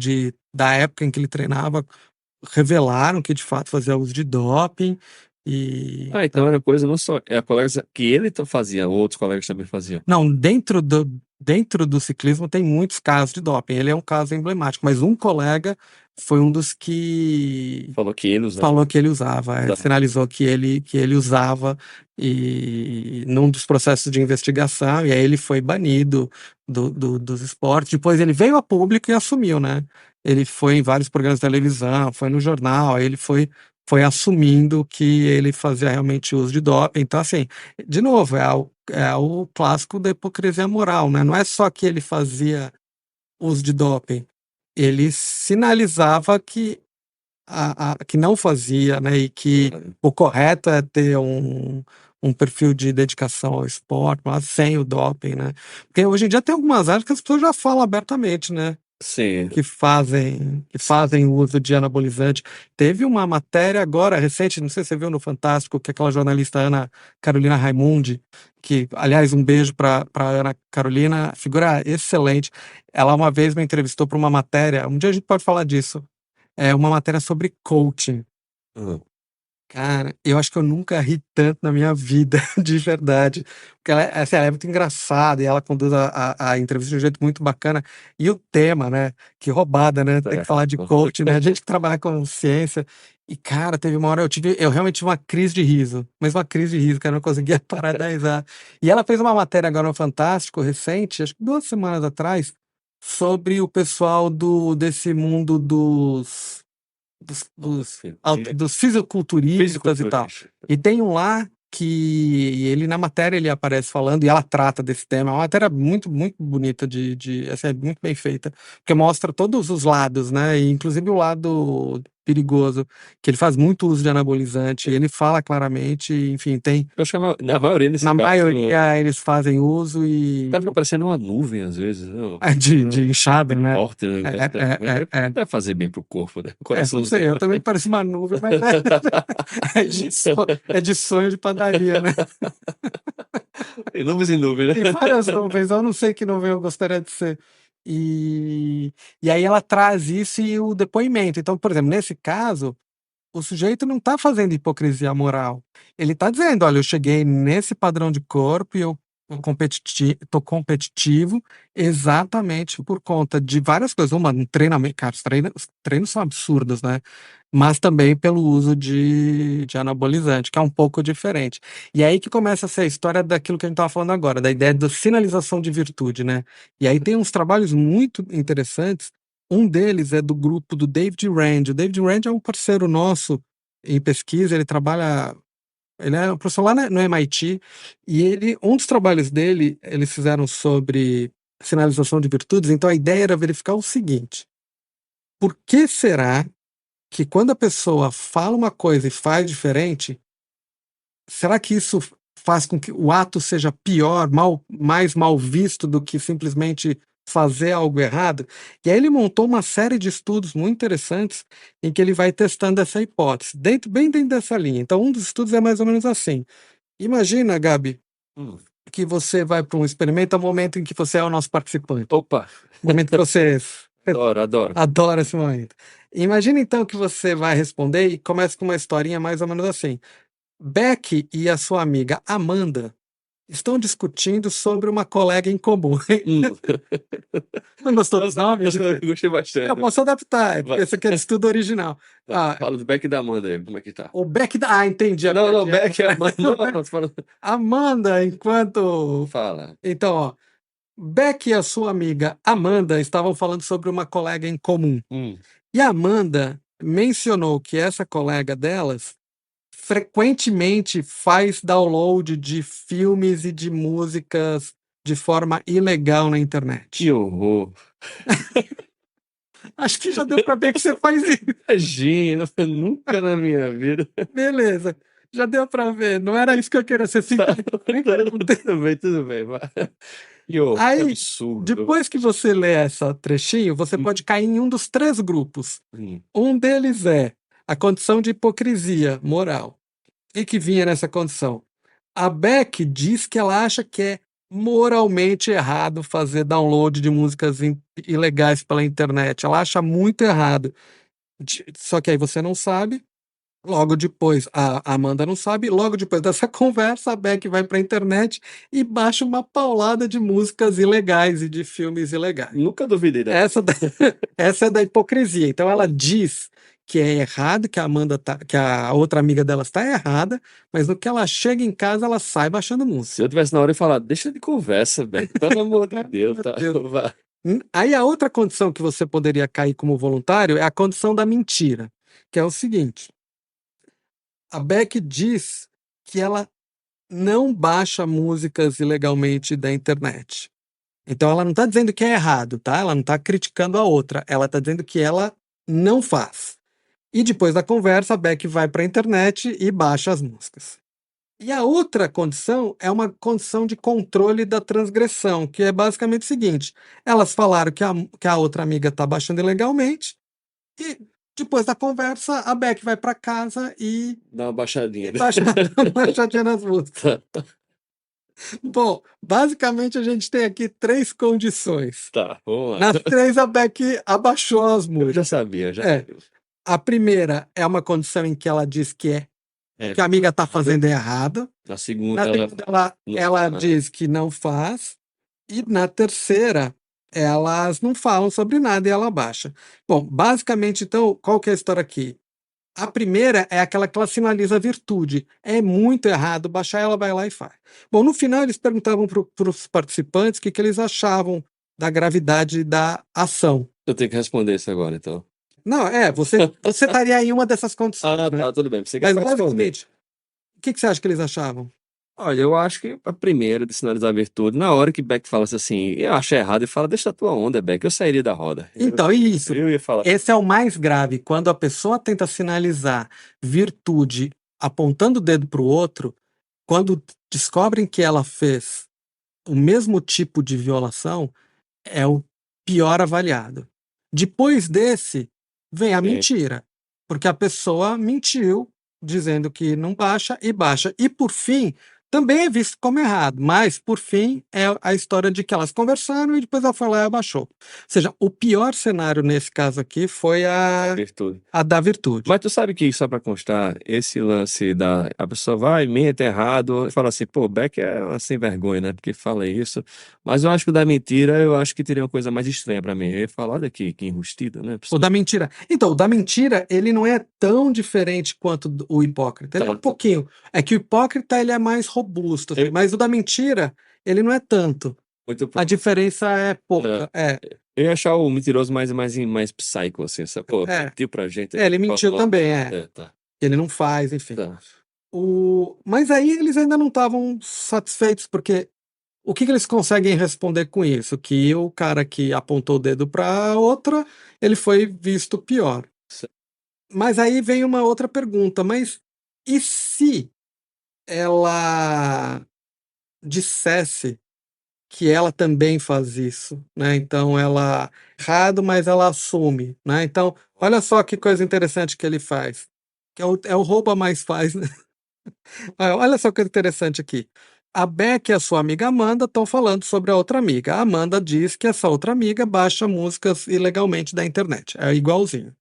da época em que ele treinava revelaram que de fato fazia uso de doping e Ah, então era coisa não só. É colegas que ele fazia, outros colegas também faziam. não, dentro do ciclismo tem muitos casos de doping. Ele é um caso emblemático, mas um colega foi um dos que Falou que ele usava. falou que ele usava, sinalizou que ele usava e num dos processos de investigação, e aí ele foi banido dos esportes. Depois ele veio a público e assumiu, né? Ele foi em vários programas de televisão, foi no jornal, aí ele foi assumindo que ele fazia realmente uso de doping. Então, assim, de novo, é o clássico da hipocrisia moral, né? Não é só que ele fazia uso de doping, ele sinalizava que não fazia, né? E que o correto é ter um perfil de dedicação ao esporte, mas sem o doping, né? Porque hoje em dia tem algumas áreas que as pessoas já falam abertamente, né? Sim. Que fazem uso de anabolizante. Teve uma matéria agora, recente, não sei se você viu no Fantástico, que aquela jornalista Ana Carolina Raimundi, que, aliás, um beijo para Ana Carolina, figura excelente. Ela uma vez me entrevistou para uma matéria, um dia a gente pode falar disso, uma matéria sobre coaching. Uhum. Cara, eu acho que eu nunca ri tanto na minha vida, de verdade. Porque assim, ela é muito engraçada e ela conduz a entrevista de um jeito muito bacana. E o tema, né? Que roubada, né? Tem que falar de coaching, né? A gente que trabalha com ciência. E, cara, teve uma hora eu realmente tive uma crise de riso. Mas uma crise de riso, que eu não conseguia parar de risar. E ela fez uma matéria agora no Fantástico, recente, acho que 2 semanas atrás, sobre o pessoal desse mundo dos fisiculturistas e tal. E tem um lá que ele, na matéria, ele aparece falando e ela trata desse tema. É uma matéria muito, muito bonita, assim, é muito bem feita, porque mostra todos os lados, né? E, inclusive o lado perigoso, que ele faz muito uso de anabolizante, ele fala claramente, enfim, tem. Eu acho que na maioria Na maioria eles fazem uso e. Fica parecendo uma nuvem, às vezes. Não? De inchada, né? Forte, né? Deve fazer bem pro corpo, né? Não sei, eu também pareço uma nuvem, mas é de sonho de padaria, né? Tem nuvens e nuvens, né? Tem várias nuvens, eu não sei que nuvem eu gostaria de ser. E aí ela traz isso e o depoimento. Então, por exemplo, nesse caso, o sujeito não está fazendo hipocrisia moral. Ele está dizendo, olha, eu cheguei nesse padrão de corpo e eu tô competitivo exatamente por conta de várias coisas. Uma, um treinamento, cara, os treinos são absurdos, né? Mas também pelo uso de anabolizante, que é um pouco diferente. E aí que começa a ser a história daquilo que a gente estava falando agora, da ideia da sinalização de virtude, né? E aí tem uns trabalhos muito interessantes Um deles é do grupo do David Rand. O David Rand é um parceiro nosso em pesquisa, ele é um professor lá no MIT, e um dos trabalhos dele, eles fizeram sobre sinalização de virtudes, então a ideia era verificar o seguinte: por que será que quando a pessoa fala uma coisa e faz diferente, será que isso faz com que o ato seja pior, mais mal visto do que simplesmente fazer algo errado? E aí ele montou uma série de estudos muito interessantes em que ele vai testando essa hipótese, bem dentro dessa linha. Então, um dos estudos é mais ou menos assim. Imagina, Gabi, Hum. que você vai para um experimento, é o momento em que você é o nosso participante. Opa, O momento que você adoro. adora esse momento. Imagina então que você vai responder e começa com uma historinha mais ou menos assim. Beck e a sua amiga Amanda estão discutindo sobre uma colega em comum. Hum. Não gostou dos nomes? Eu gostei bastante. Eu posso adaptar, porque Vai. esse aqui é de estudo original. Tá, Ah, fala do Beck e da Amanda aí, como é que tá? o Beck da... Ah, entendi. a Não, piadinha. Beck é a mãe. Não, tô falando. Amanda, enquanto... Fala. Então, ó, Beck e a sua amiga Amanda estavam falando sobre uma colega em comum. E a Amanda mencionou que essa colega delas frequentemente faz download de filmes e de músicas de forma ilegal na internet. Que horror. Acho que já deu pra ver que você faz isso. Imagina, nunca na minha vida. Beleza, já deu pra ver. Não era isso que eu queria ser nem perguntei. Tudo bem. Vai. Que horror, que Aí, absurdo. depois que você lê essa trechinho, você pode cair em um dos 3 grupos. Um deles é a condição de hipocrisia moral. E que vinha nessa condição. A Beck diz que ela acha que é moralmente errado fazer download de músicas ilegais pela internet. Ela acha muito errado. Só que aí você não sabe. Logo depois, a Amanda não sabe. Logo depois dessa conversa, a Beck vai para a internet e baixa uma paulada de músicas ilegais e de filmes ilegais. Nunca duvidei dessa. Essa é da hipocrisia. Então ela diz que é errado, que que a outra amiga dela está errada, mas no que ela chega em casa, ela sai baixando música. Se eu tivesse na hora, eu ia falar, deixa de conversa, Beck. Pelo amor de Deus, tá? Deus. Vai. Aí a outra condição que você poderia cair como voluntário é a condição da mentira, que é o seguinte: a Beck diz que ela não baixa músicas ilegalmente da internet. Então ela não está dizendo que é errado, tá? Ela não está criticando a outra, ela está dizendo que ela não faz. E depois da conversa, a Beck vai para a internet e baixa as músicas. E a outra condição é uma condição de controle da transgressão, que é basicamente o seguinte: elas falaram que a outra amiga está baixando ilegalmente, e depois da conversa, a Beck vai para casa e Dá uma baixadinha. baixa uma baixadinha nas músicas. Bom, basicamente a gente tem aqui 3 condições. Tá, vamos lá. Nas 3, a Beck abaixou as Eu músicas. já sabia, já. É. A primeira é uma condição em que ela diz que que a amiga está fazendo errado. Na segunda, Na segunda, ela diz que não faz. E na terceira, elas não falam sobre nada e ela baixa. Bom, basicamente, então, qual que é a história aqui? A primeira é aquela que ela sinaliza a virtude. É muito errado baixar, ela vai lá e faz. Bom, no final, eles perguntavam para os participantes o que eles achavam da gravidade da ação. Eu tenho que responder isso agora, então. Não, você estaria em uma dessas condições. Ah, né? tá, tudo bem. Você Mas quer responder. basicamente, o que você acha que eles achavam? Olha, eu acho que a primeira de sinalizar a virtude, na hora que Beck fala assim, eu acho errado, e fala, deixa a tua onda, Beck, eu sairia da roda. Então, isso. Eu ia falar. Esse é o mais grave, quando a pessoa tenta sinalizar virtude apontando o dedo para o outro, quando descobrem que ela fez o mesmo tipo de violação, é o pior avaliado. Depois desse, vem a mentira, porque a pessoa mentiu, dizendo que não baixa e baixa. E, por fim, também é visto como errado, mas, por fim, é a história de que elas conversaram e depois ela foi lá e abaixou. Ou seja, o pior cenário nesse caso aqui foi a Virtude. da virtude. Mas tu sabe que, só pra constar, esse lance a pessoa vai, mente errado, e fala assim, pô, Beck é uma sem vergonha, né, porque fala isso. Mas eu acho que o da mentira, eu acho que teria uma coisa mais estranha pra mim. Eu ia falar, olha aqui, que enrustido, né? O da mentira. Então, o da mentira, ele não é tão diferente quanto o hipócrita. Ele é um pouquinho. É que o hipócrita, ele é mais robusto, assim, mas o da mentira, ele não é tanto. Muito A próximo. diferença é pouca. Eu ia achar o mentiroso mais psycho, assim, essa, pô, É. mentiu pra gente. Ele mentiu também, Tá. Ele não faz, enfim. Tá. Mas aí eles ainda não estavam satisfeitos, porque o que eles conseguem responder com isso? Que o cara que apontou o dedo para outra, ele foi visto pior. Certo. Mas aí vem uma outra pergunta, mas e se ela dissesse que ela também faz isso, né? Então ela errado, mas ela assume, né? Então, olha só que coisa interessante que ele faz, que é o rouba mais faz, né? Olha só que interessante aqui. A Beck e a sua amiga Amanda estão falando sobre a outra amiga. A Amanda diz que essa outra amiga baixa músicas ilegalmente da internet. É igualzinho.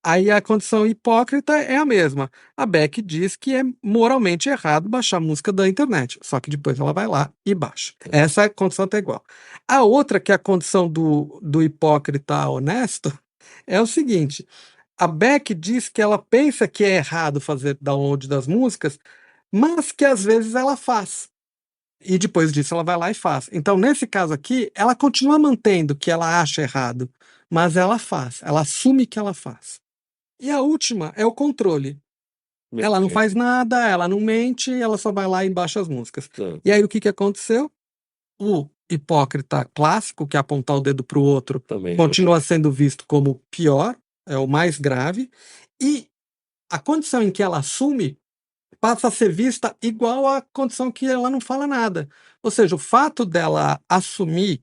Aí a condição hipócrita é a mesma. A Beck diz que é moralmente errado baixar música da internet. Só que depois ela vai lá e baixa. Essa condição tá igual. A outra, que é a condição do hipócrita honesto, é o seguinte: a Beck diz que ela pensa que é errado fazer download das músicas, mas que às vezes ela faz. E depois disso ela vai lá e faz. Então, nesse caso aqui, ela continua mantendo que ela acha errado, mas ela faz, ela assume que ela faz. E a última é o controle. Ela não faz nada, ela não mente, ela só vai lá e baixa as músicas. Tá. E aí o que aconteceu? O hipócrita clássico, que é apontar o dedo para o outro, Também. continua sendo visto como pior, é o mais grave, e a condição em que ela assume passa a ser vista igual à condição que ela não fala nada. Ou seja, o fato dela assumir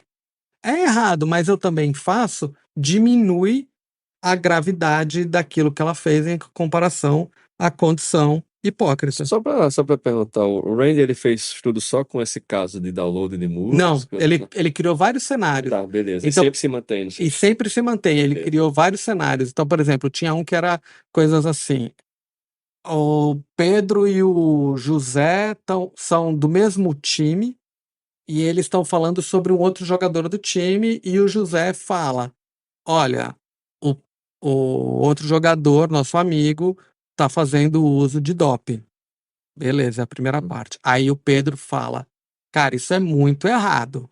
é errado, mas eu também faço, diminui a gravidade daquilo que ela fez em comparação à condição hipócrita. Só pra perguntar, o Randy ele fez estudo só com esse caso de download de Não, música? ele criou vários cenários. Tá, beleza. Então, E sempre se mantém. E sempre se mantém. Ele É. criou vários cenários. Então, por exemplo, tinha um que era coisas assim. O Pedro e o José são do mesmo time e eles estão falando sobre um outro jogador do time e o José fala: olha, o, o outro jogador, nosso amigo, está fazendo uso de doping. Beleza, é a primeira parte. Aí o Pedro fala: cara, isso é muito errado.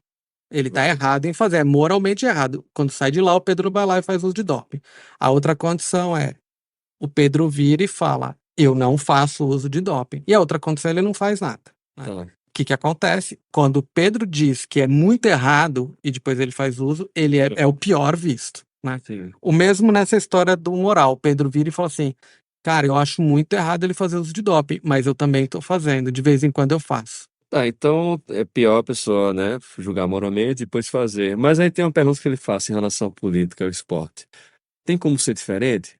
Ele tá errado em fazer, é moralmente errado. Quando sai de lá, o Pedro vai lá e faz uso de doping. A outra condição é: o Pedro vira e fala: eu não faço uso de doping. E a outra condição, ele não faz nada. Né? Tá. O que acontece? Quando o Pedro diz que é muito errado e depois ele faz uso, ele é o pior visto. Né? Sim. O mesmo nessa história do moral. O Pedro vira e fala assim: cara, eu acho muito errado ele fazer uso de doping, mas eu também tô fazendo, de vez em quando eu faço. Tá, então é pior a pessoa, né, julgar moralmente e depois fazer. Mas aí tem uma pergunta que ele faz em relação à política e ao esporte. Tem como ser diferente?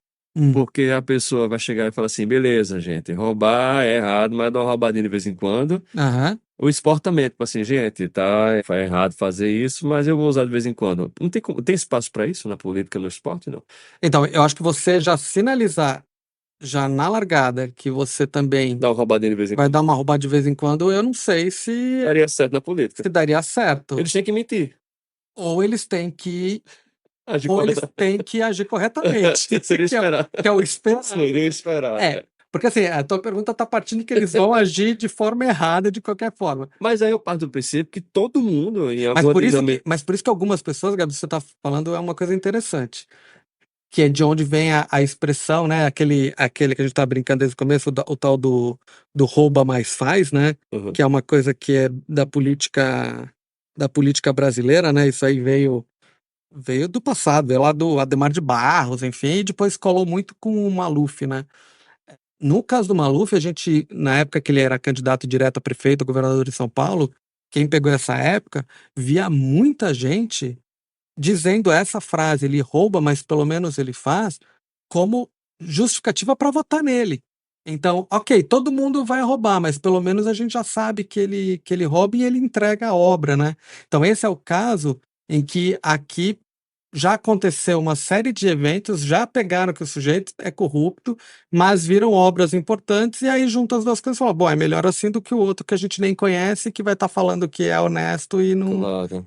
Porque a pessoa vai chegar e falar assim, beleza, gente, roubar é errado, mas dá uma roubadinha de vez em quando. Aham. O esporte também, tipo assim, gente, tá, é errado fazer isso, mas eu vou usar de vez em quando. Não tem, tem espaço para isso na política, no esporte, não? Então, eu acho que você já sinalizar, já na largada, que você também Dá uma roubadinha de vez em vai quando. dar uma roubada de vez em quando, eu não sei se Daria certo na política. daria certo. Eles têm que mentir. Ou eles têm que Agir ou eles corretamente. têm que agir corretamente. Seria que é, esperar. que é o esperado. Seria esperar. É, porque assim, a tua pergunta tá partindo que eles vão agir de forma errada de qualquer forma. Mas aí eu parto do princípio que todo mundo, em Mas alguma por isso dinâmica. mas por isso que algumas pessoas, Gabi, você tá falando é uma coisa interessante. Que é de onde vem a expressão, né? Aquele que a gente tá brincando desde o começo, o tal do rouba mais faz, né? Uhum. Que é uma coisa que é da política brasileira, né? Isso aí veio do passado, veio lá do Adhemar de Barros, enfim, e depois colou muito com o Maluf, né? No caso do Maluf, a gente, na época que ele era candidato direto a prefeito, a governador de São Paulo, quem pegou essa época, via muita gente dizendo essa frase, ele rouba, mas pelo menos ele faz, como justificativa para votar nele. Então, ok, todo mundo vai roubar, mas pelo menos a gente já sabe que ele rouba e ele entrega a obra, né? Então, esse é o caso em que aqui já aconteceu uma série de eventos, já pegaram que o sujeito é corrupto, mas viram obras importantes e aí juntam as duas coisas e falam, bom, é melhor assim do que o outro que a gente nem conhece, que vai estar falando que é honesto e não, Claro.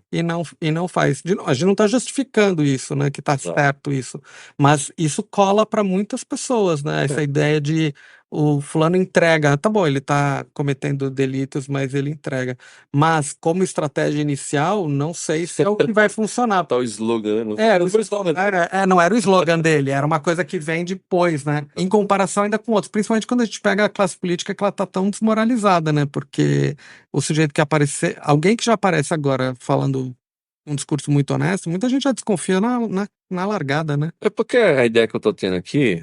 e não faz. A gente não está justificando isso, né, que está Claro. certo isso, mas isso cola para muitas pessoas, né, essa ideia de o fulano entrega. Tá bom, ele tá cometendo delitos, mas ele entrega. Mas como estratégia inicial, não sei se é o que vai funcionar. Tá o slogan, né? É, Não foi o slogan. não era o slogan dele, era uma coisa que vem depois, né? Em comparação ainda com outros, principalmente quando a gente pega a classe política que ela tá tão desmoralizada, né? Porque o sujeito que aparecer, alguém que já aparece agora falando um discurso muito honesto, muita gente já desconfia na largada, né? É porque a ideia que eu tô tendo aqui,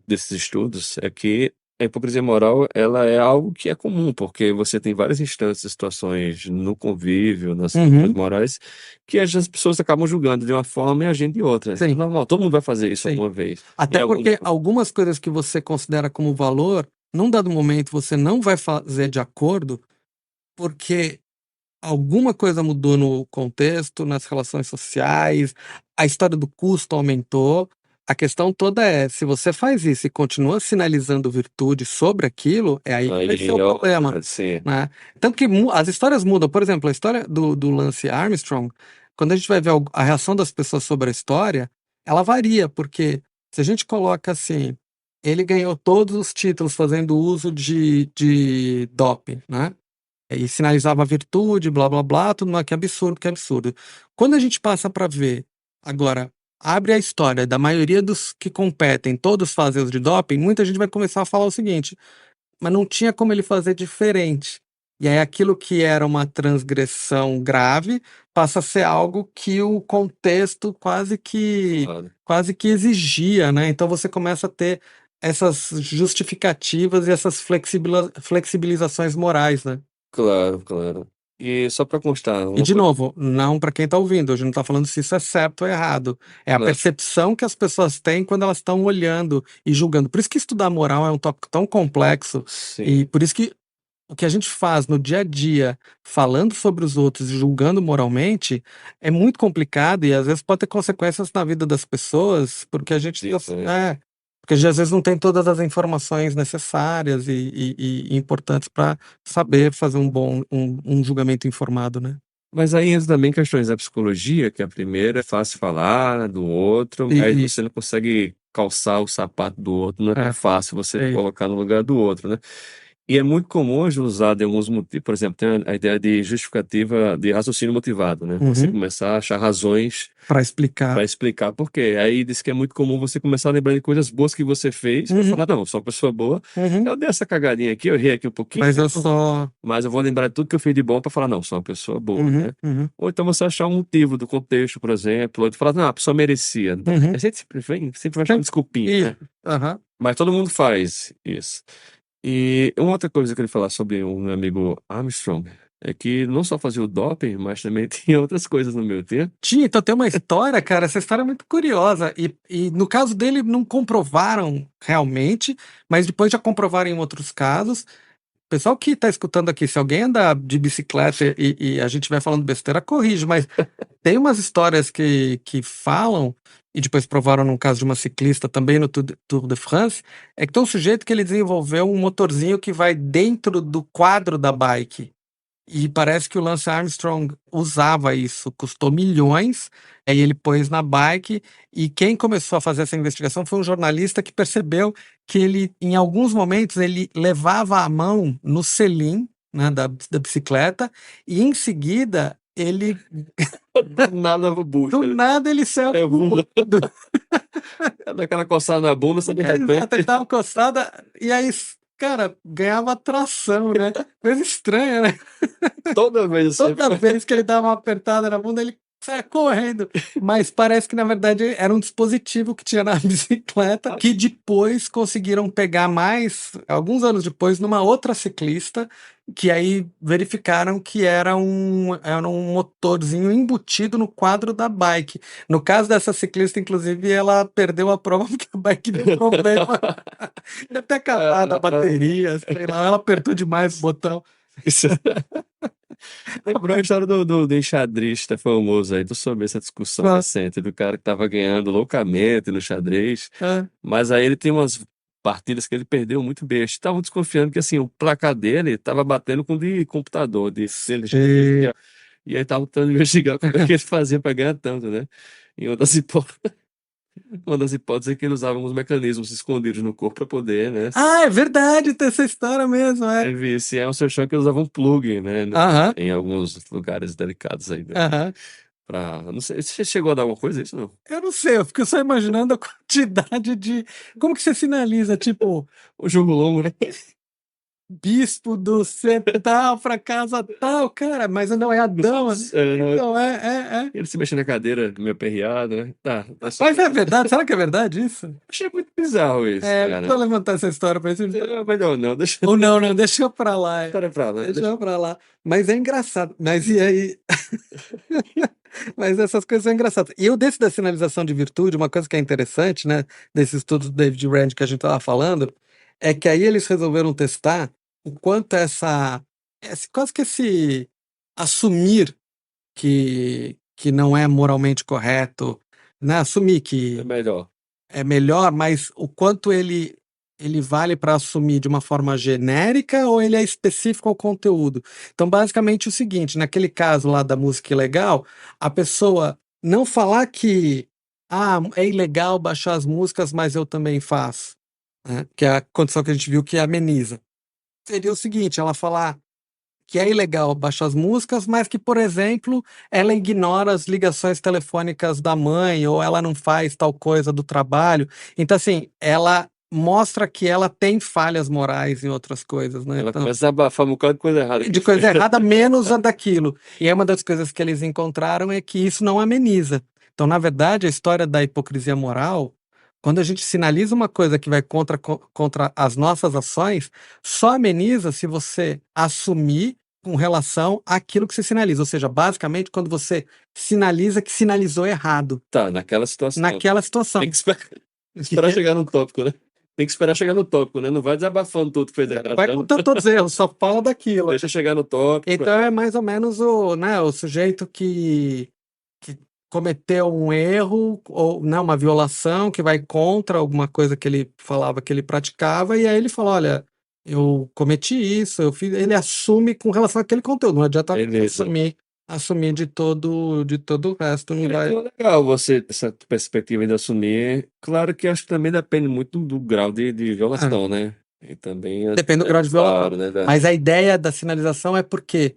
desses estudos, é que a hipocrisia moral, ela é algo que é comum, porque você tem várias instâncias, situações no convívio, nas questões Uhum, morais, que as pessoas acabam julgando de uma forma e agindo de outra. É sim, normal, todo mundo vai fazer isso sim. alguma vez. Em Até algum... porque algumas coisas que você considera como valor, num dado momento você não vai fazer de acordo, porque alguma coisa mudou no contexto, nas relações sociais, a história do custo aumentou. A questão toda é, se você faz isso e continua sinalizando virtude sobre aquilo, é aí que vai ser o problema, Sim. né? Tanto que as histórias mudam. Por exemplo, a história do Lance Armstrong, quando a gente vai ver a reação das pessoas sobre a história, ela varia, porque se a gente coloca assim, ele ganhou todos os títulos fazendo uso de doping, né? E sinalizava virtude, blá blá blá, tudo mais, que absurdo, que absurdo. Quando a gente passa para ver, agora, abre a história da maioria dos que competem, todos fazem os de doping, muita gente vai começar a falar o seguinte, mas não tinha como ele fazer diferente. E aí aquilo que era uma transgressão grave passa a ser algo que o contexto Claro. quase que exigia, né? Então você começa a ter essas justificativas e essas flexibilizações morais, né? Claro, claro. E só para constar, E, uma de coisa, novo, não para quem está ouvindo, a gente não está falando se isso é certo ou errado. É a claro, percepção que as pessoas têm quando elas estão olhando e julgando. Por isso que estudar moral é um tópico tão complexo, sim, e por isso que o que a gente faz no dia a dia, falando sobre os outros e julgando moralmente, é muito complicado e às vezes pode ter consequências na vida das pessoas, porque a gente disso, né? porque a gente às vezes não tem todas as informações necessárias e importantes para saber fazer um julgamento informado, né? Mas aí entra também questões da psicologia, que a primeira é fácil falar do outro, E, aí e você não consegue calçar o sapato do outro, não é tão é, fácil você é, colocar no lugar do outro, né? E é muito comum hoje usar em alguns motivos, por exemplo, tem a ideia de justificativa de raciocínio motivado, né? Você uhum, começar a achar razões para explicar. para explicar por quê. Aí diz que é muito comum você começar a lembrar de coisas boas que você fez, para Uhum, falar, não, eu sou uma pessoa boa, uhum, eu dei essa cagadinha aqui, eu errei aqui um pouquinho, mas eu só. mas eu vou lembrar de tudo que eu fiz de bom para falar, não, sou uma pessoa boa, Uhum, né? uhum, Ou então você achar um motivo do contexto, por exemplo, ou falar, não, a pessoa merecia. uhum. A gente sempre vai achar uma desculpinha, Isso. né? Aham. Mas todo mundo faz isso. E uma outra coisa que eu queria falar sobre o meu amigo Armstrong é que não só fazia o doping, mas também tinha outras coisas no meu tempo. Tinha, então tem uma história, cara, essa história é muito curiosa. E no caso dele, não comprovaram realmente, mas depois já comprovaram em outros casos. Pessoal que está escutando aqui, se alguém anda de bicicleta e a gente vai falando besteira, corrige, mas tem umas histórias que falam, e depois provaram num caso de uma ciclista também no Tour de France, é que tem um sujeito que ele desenvolveu um motorzinho que vai dentro do quadro da bike. E parece que o Lance Armstrong usava isso, custou milhões, aí ele pôs na bike, e quem começou a fazer essa investigação foi um jornalista que percebeu que ele, em alguns momentos, ele levava a mão no selim, né, da bicicleta, e em seguida ele, Nada bucha, do né? nada, ele saiu É bunda. voando. Daquela coçada na bunda, você de Exato, ele repente. tava encostada, e aí, cara, ganhava tração, né? Coisa estranha, né? Toda vez assim. Toda vez que ele dava uma apertada na bunda, ele saia correndo. Mas parece que, na verdade, era um dispositivo que tinha na bicicleta, que depois conseguiram pegar mais, alguns anos depois, numa outra ciclista, que aí verificaram que era um motorzinho embutido no quadro da bike. No caso dessa ciclista, inclusive, ela perdeu a prova porque a bike deu problema. Deve ter acabado a bateria, sei lá, ela apertou demais o botão. Isso. Lembrou a história do enxadrista famoso aí, tu soube essa discussão Ah, recente do cara que tava ganhando loucamente no xadrez, ah. mas aí ele tem umas partidas que ele perdeu muito besta. Estavam desconfiando que assim, o placar dele tava batendo com o de computador, de E- e aí tava tentando investigar como é que ele fazia para ganhar tanto, né? Em outras hipóteses. Uma das hipóteses é que ele usava alguns mecanismos escondidos no corpo para poder, né? Ah, é verdade, tem essa história mesmo, é. Teve esse Elcio Chan que usava um plug, né? Aham, Em alguns lugares delicados aí, né? aham. Não sei, você chegou a dar alguma coisa isso, não? Eu não sei, eu fico só imaginando a quantidade de. Como que você sinaliza, tipo, O jogo longo, né? bispo do C tal pra casa tal, cara, mas não é Adão, né? Então, é. Ele se mexe na cadeira, meio aperreado, né? Tá só... Mas é verdade, será que é verdade isso? Achei muito bizarro isso, É, vou cara. levantar essa história pra isso. Melhor não, deixa Ou não, deixa eu pra lá. a história pra lá. Deixa eu pra lá. Mas é engraçado. Mas e aí? Mas essas coisas são engraçadas. E eu desse da sinalização de virtude, uma coisa que é interessante, né, desse estudo do David Rand que a gente estava falando, é que aí eles resolveram testar o quanto quase que esse assumir que não é moralmente correto, né, assumir É que melhor. é melhor, mas o quanto ele vale para assumir de uma forma genérica ou ele é específico ao conteúdo. Então, basicamente o seguinte, naquele caso lá da música ilegal, a pessoa não falar que é ilegal baixar as músicas, mas eu também faço, né? Que é a condição que a gente viu que ameniza. Seria o seguinte, ela falar que é ilegal baixar as músicas, mas que, por exemplo, ela ignora as ligações telefônicas da mãe, ou ela não faz tal coisa do trabalho. Então, assim, ela mostra que ela tem falhas morais em outras coisas, né? Ela Então, começa a abafar um bocado de coisa errada. de coisa errada, menos a daquilo. E aí uma das coisas que eles encontraram é que isso não ameniza. Então, na verdade, a história da hipocrisia moral, quando a gente sinaliza uma coisa que vai contra as nossas ações, só ameniza se você assumir com relação àquilo que você sinaliza. Ou seja, basicamente, quando você sinaliza que sinalizou errado Tá, naquela situação. naquela situação. Tem que esperar chegar no tópico, né? Tem que esperar chegar no tópico, né? Não vai desabafando tudo que fez errado. Vai contando todos os erros, só fala daquilo. Deixa chegar no tópico. Então é mais ou menos o sujeito que cometeu um erro ou né, uma violação que vai contra alguma coisa que ele falava que ele praticava, e aí ele fala, olha, eu cometi isso, eu fiz, ele assume com relação àquele conteúdo, não adianta Beleza. assumir de todo o resto, não vai. É legal você, essa perspectiva de assumir. Claro que acho que também depende muito do grau de violação, né? E também Depende do grau de violação. claro, né? Mas a ideia da sinalização é porque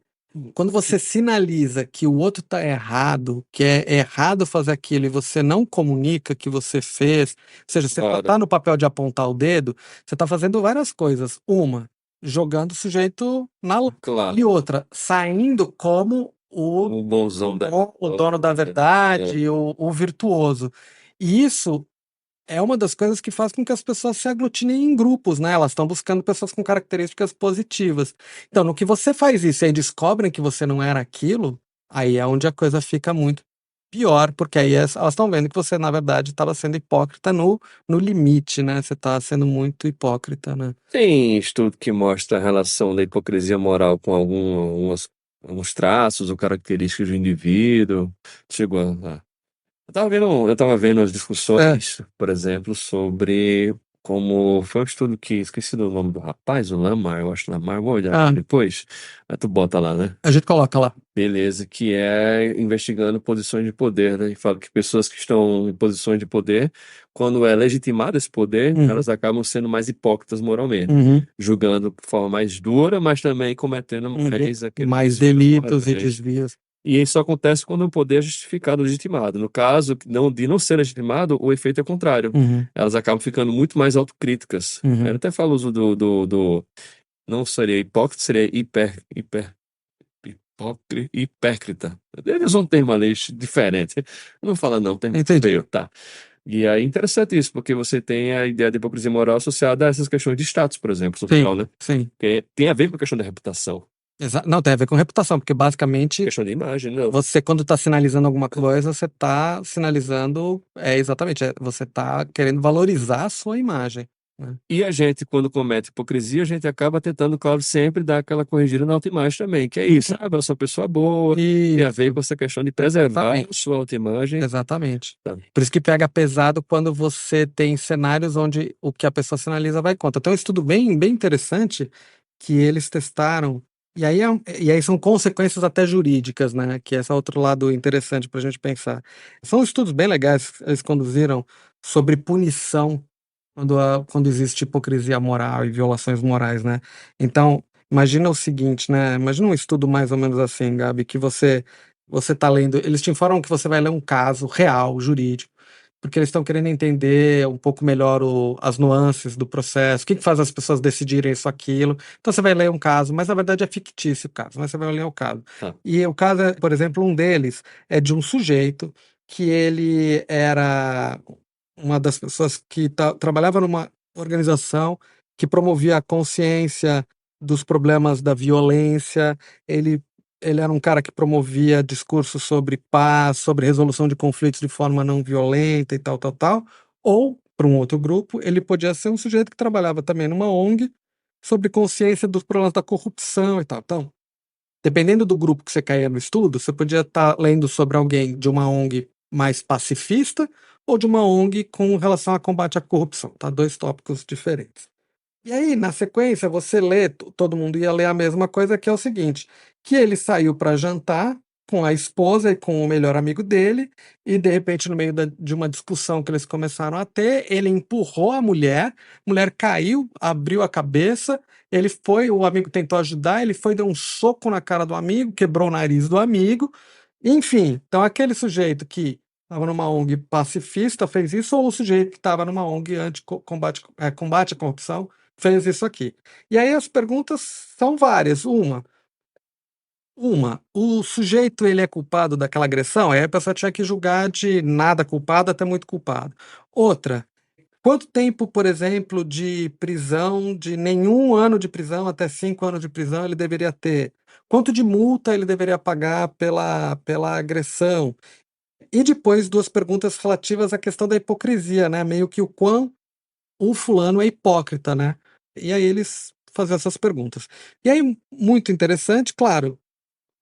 quando você sinaliza que o outro está errado, que é errado fazer aquilo e você não comunica que você fez, ou seja, você Claro. está no papel de apontar o dedo, você está fazendo várias coisas. Uma, jogando o sujeito na lama. Claro. E outra, saindo como O bonzão da. o dono da verdade, o virtuoso. E isso é uma das coisas que faz com que as pessoas se aglutinem em grupos, né? Elas estão buscando pessoas com características positivas. Então, no que você faz isso e aí descobrem que você não era aquilo, aí é onde a coisa fica muito pior, porque aí elas estão vendo que você, na verdade, estava sendo hipócrita no limite, né? Você está sendo muito hipócrita, né? Tem estudo que mostra a relação da hipocrisia moral com alguns traços ou características do indivíduo. Chegou a. Eu tava vendo as discussões, por exemplo, sobre como foi um estudo que esqueci do nome do rapaz, o Lamar, eu acho Lamar, vou olhar depois. Aí tu bota lá, né? A gente coloca lá. Beleza, que é investigando posições de poder, né? E fala que pessoas que estão em posições de poder, quando é legitimado esse poder, elas acabam sendo mais hipócritas moralmente, julgando de forma mais dura, mas também cometendo mais delitos e desvios. E isso acontece quando o poder é justificado, legitimado. No caso de não ser legitimado, o efeito é contrário. Elas acabam ficando muito mais autocríticas. Ele até fala o uso não seria hipócrita, seria hipércrita. Eles usam um termo ali diferente. Não fala não, termo feio, tá. E aí é interessante isso, porque você tem a ideia de hipocrisia moral associada a essas questões de status, por exemplo, social, né? Sim. Porque tem a ver com a questão da reputação. Não, tem a ver com reputação, porque basicamente Questão de imagem, não. você, quando está sinalizando alguma coisa, você está sinalizando, você está querendo valorizar a sua imagem. Né? E a gente, quando comete hipocrisia, a gente acaba tentando, claro, sempre dar aquela corrigida na autoimagem também, que é isso, eu sou uma pessoa boa, tem a ver com essa questão de preservar a sua autoimagem. Exatamente. Tá. Por isso que pega pesado quando você tem cenários onde o que a pessoa sinaliza vai contra. Tem um estudo bem, bem interessante que eles testaram. E aí são consequências até jurídicas, né? Que esse é outro lado interessante para a gente pensar. São estudos bem legais, eles conduziram sobre punição quando existe hipocrisia moral e violações morais, né? Então, imagina o seguinte, né? Imagina um estudo mais ou menos assim, Gabi, que você tá lendo, eles te informam que você vai ler um caso real, jurídico, porque eles estão querendo entender um pouco melhor as nuances do processo, o que faz as pessoas decidirem isso, aquilo. Então você vai ler um caso, mas na verdade é fictício o caso, mas você vai ler o caso. Tá. E o caso, por exemplo, um deles é de um sujeito que ele era uma das pessoas que trabalhava numa organização que promovia a consciência dos problemas da violência. Ele, ele era um cara que promovia discursos sobre paz, sobre resolução de conflitos de forma não violenta e tal, tal, tal. Ou, para um outro grupo, ele podia ser um sujeito que trabalhava também numa ONG sobre consciência dos problemas da corrupção e tal. Então, dependendo do grupo que você caía no estudo, você podia estar lendo sobre alguém de uma ONG mais pacifista ou de uma ONG com relação a combate à corrupção, tá? Dois tópicos diferentes. E aí, na sequência, você lê, todo mundo ia ler a mesma coisa, que é o seguinte, que ele saiu para jantar com a esposa e com o melhor amigo dele, e de repente, no meio de uma discussão que eles começaram a ter, ele empurrou a mulher caiu, abriu a cabeça, o amigo tentou ajudar, ele foi, deu um soco na cara do amigo, quebrou o nariz do amigo, enfim, então aquele sujeito que estava numa ONG pacifista fez isso, ou o sujeito que estava numa ONG combate à corrupção fez isso aqui. E aí as perguntas são várias. O sujeito ele é culpado daquela agressão? Aí a pessoa tinha que julgar de nada culpado até muito culpado. Outra, quanto tempo, por exemplo, de prisão, de nenhum ano de prisão até 5 anos de prisão ele deveria ter? Quanto de multa ele deveria pagar pela agressão? E depois duas perguntas relativas à questão da hipocrisia, né? Meio que o quão o fulano é hipócrita, né? E aí eles faziam essas perguntas. E aí, muito interessante, claro,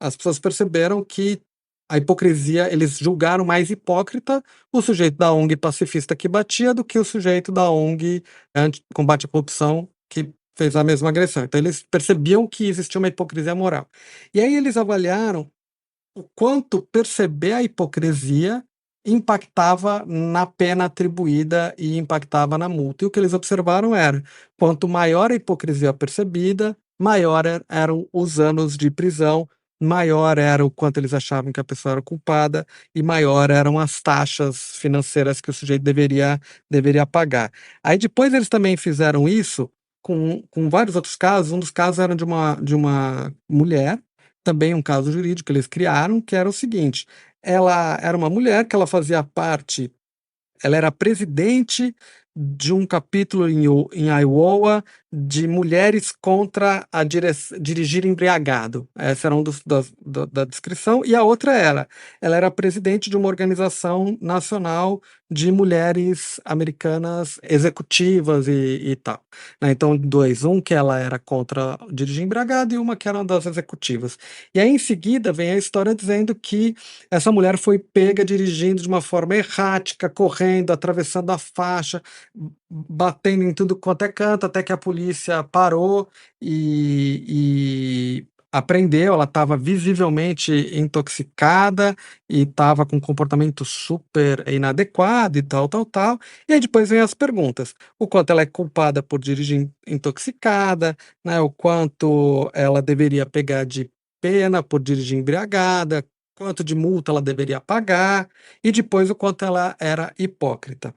as pessoas perceberam que a hipocrisia, eles julgaram mais hipócrita o sujeito da ONG pacifista que batia do que o sujeito da ONG combate à corrupção que fez a mesma agressão. Então eles percebiam que existia uma hipocrisia moral. E aí eles avaliaram o quanto perceber a hipocrisia impactava na pena atribuída e impactava na multa. E o que eles observaram era, quanto maior a hipocrisia percebida, maior eram os anos de prisão, maior era o quanto eles achavam que a pessoa era culpada e maior eram as taxas financeiras que o sujeito deveria pagar. Aí depois eles também fizeram isso com vários outros casos. Um dos casos era de uma mulher, também um caso jurídico que eles criaram, que era o seguinte: ela era uma mulher que ela fazia parte, ela era presidente de um capítulo em Iowa de mulheres contra dirigir embriagado. Essa era um da descrição. E a outra ela era presidente de uma organização nacional de mulheres americanas executivas e tal, né? Então, dois, um que ela era contra dirigir embriagado e uma que era uma das executivas. E aí, em seguida, vem a história dizendo que essa mulher foi pega dirigindo de uma forma errática, correndo, atravessando a faixa, batendo em tudo quanto é canto, até que a polícia parou e apreendeu. Ela estava visivelmente intoxicada e estava com um comportamento super inadequado e tal, tal, tal. E aí depois vem as perguntas: o quanto ela é culpada por dirigir intoxicada, né? O quanto ela deveria pegar de pena por dirigir embriagada, quanto de multa ela deveria pagar, e depois o quanto ela era hipócrita.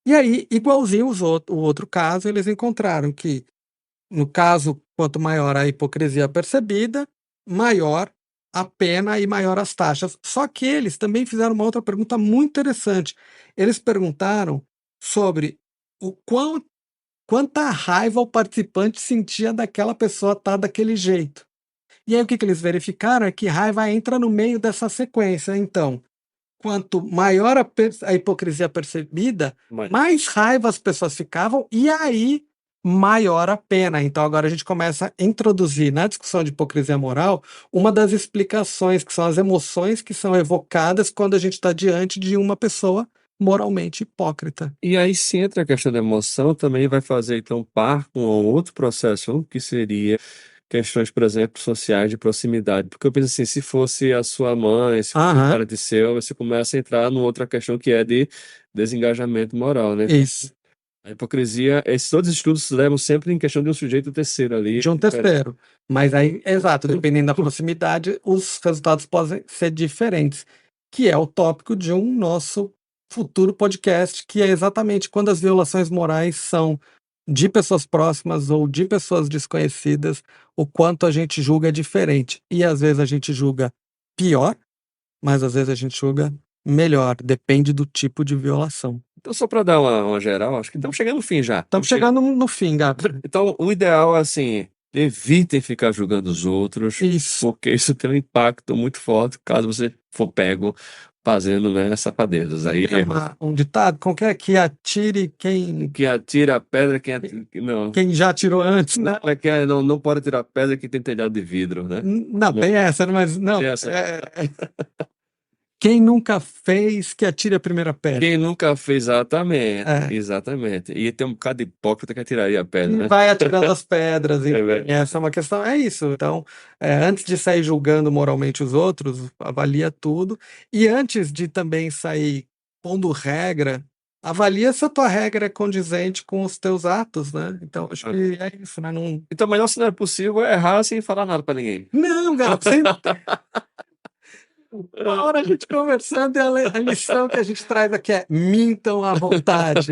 E aí, igualzinho o outro caso, eles encontraram que, no caso, quanto maior a hipocrisia percebida, maior a pena e maior as taxas. Só que eles também fizeram uma outra pergunta muito interessante. Eles perguntaram sobre quanta raiva o participante sentia daquela pessoa estar daquele jeito. E aí o que eles verificaram é que raiva entra no meio dessa sequência. Então, quanto maior a hipocrisia percebida, mais raiva as pessoas ficavam, e aí maior a pena. Então agora a gente começa a introduzir na discussão de hipocrisia moral uma das explicações, que são as emoções que são evocadas quando a gente está diante de uma pessoa moralmente hipócrita. E aí, se entra a questão da emoção, também vai fazer, então, par com outro processo, que seria questões, por exemplo, sociais de proximidade. Porque eu penso assim, se fosse a sua mãe, se fosse um Aham. parente seu, você começa a entrar numa outra questão que é de desengajamento moral, né? Isso, A hipocrisia, todos os estudos levam sempre em questão de um sujeito terceiro ali. de um terceiro. Mas aí, exato, dependendo da proximidade, os resultados podem ser diferentes, que é o tópico de um nosso futuro podcast, que é exatamente quando as violações morais são de pessoas próximas ou de pessoas desconhecidas, o quanto a gente julga diferente. E às vezes a gente julga pior, mas às vezes a gente julga melhor, depende do tipo de violação. Então, só para dar uma geral, acho que estamos chegando no fim já. Estamos chegando no fim, Gabriel. Então, o ideal é assim, evitem ficar julgando os outros, Isso. porque isso tem um impacto muito forte caso você for pego fazendo, né, safadezas. Aí É um ditado, qualquer que atire que atira a pedra, não. quem já atirou antes, né? Como é que é? Não pode tirar pedra que tem telhado de vidro, né? Não, tem essa, mas não. Tem essa. Quem nunca fez, que atire a primeira pedra. Quem nunca fez, exatamente, É. exatamente. E tem um bocado de hipócrita que atiraria a pedra, E né? vai atirando as pedras, enfim, verdade. essa é uma questão, é isso. Então, antes de sair julgando moralmente os outros, avalia tudo. E antes de também sair pondo regra, avalia se a tua regra é condizente com os teus atos, né? Então, acho que é isso, né? Não, Então, melhor se não é possível é errar sem falar nada pra ninguém. não, Gato, uma hora a gente conversando e a lição que a gente traz aqui é mintam à vontade.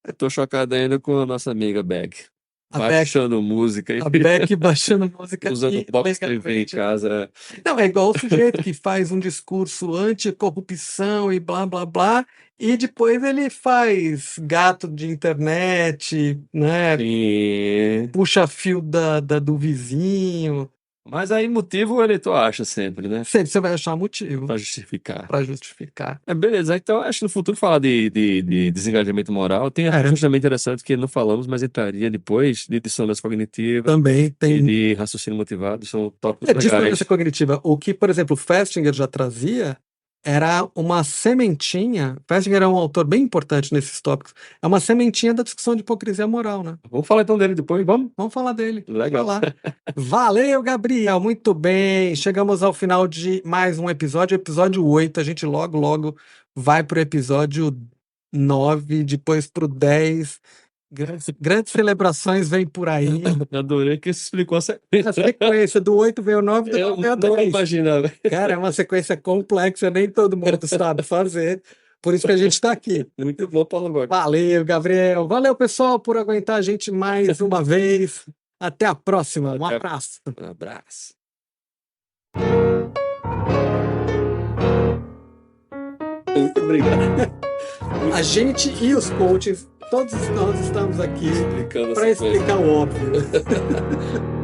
Eu tô chocado ainda com a nossa amiga Beck. A Beck, Baixando música a Beck baixando música usando e box TV em legalmente. casa. Não, é igual o sujeito que faz um discurso anticorrupção e blá blá blá, e depois ele faz gato de internet, né? E... Puxa fio do vizinho. Mas aí motivo o eleitor acha sempre, né? Sempre você vai achar motivo Pra justificar. para justificar. Beleza, então acho que no futuro falar de desengajamento moral tem assuntos também interessantes que não falamos, mas entraria depois de dissonância cognitiva Também e tem de raciocínio motivado, são tópicos legais. dissonância cognitiva. O que, por exemplo, o Festinger já trazia era uma sementinha. Festinger é um autor bem importante nesses tópicos. É uma sementinha da discussão de hipocrisia moral, né? Vamos falar então dele depois, vamos? Vamos falar dele. Legal. Vai lá. Valeu, Gabriel. Muito bem. Chegamos ao final de mais um episódio, episódio 8. A gente logo vai pro episódio 9, depois pro 10. Grandes celebrações vêm por aí. Adorei que você explicou a A sequência. sequência do 8 veio o 9, do Eu 9 veio o não 10. imaginava. Cara, é uma sequência complexa, nem todo mundo sabe fazer. Por isso que a gente está aqui. Muito bom, Paulo Borges. Valeu, Gabriel. Valeu, pessoal, por aguentar a gente mais uma vez. Até a próxima. Um abraço. Um abraço. Muito obrigado. A gente e os coaches, todos nós estamos aqui Explicando a para sequência. explicar o óbvio.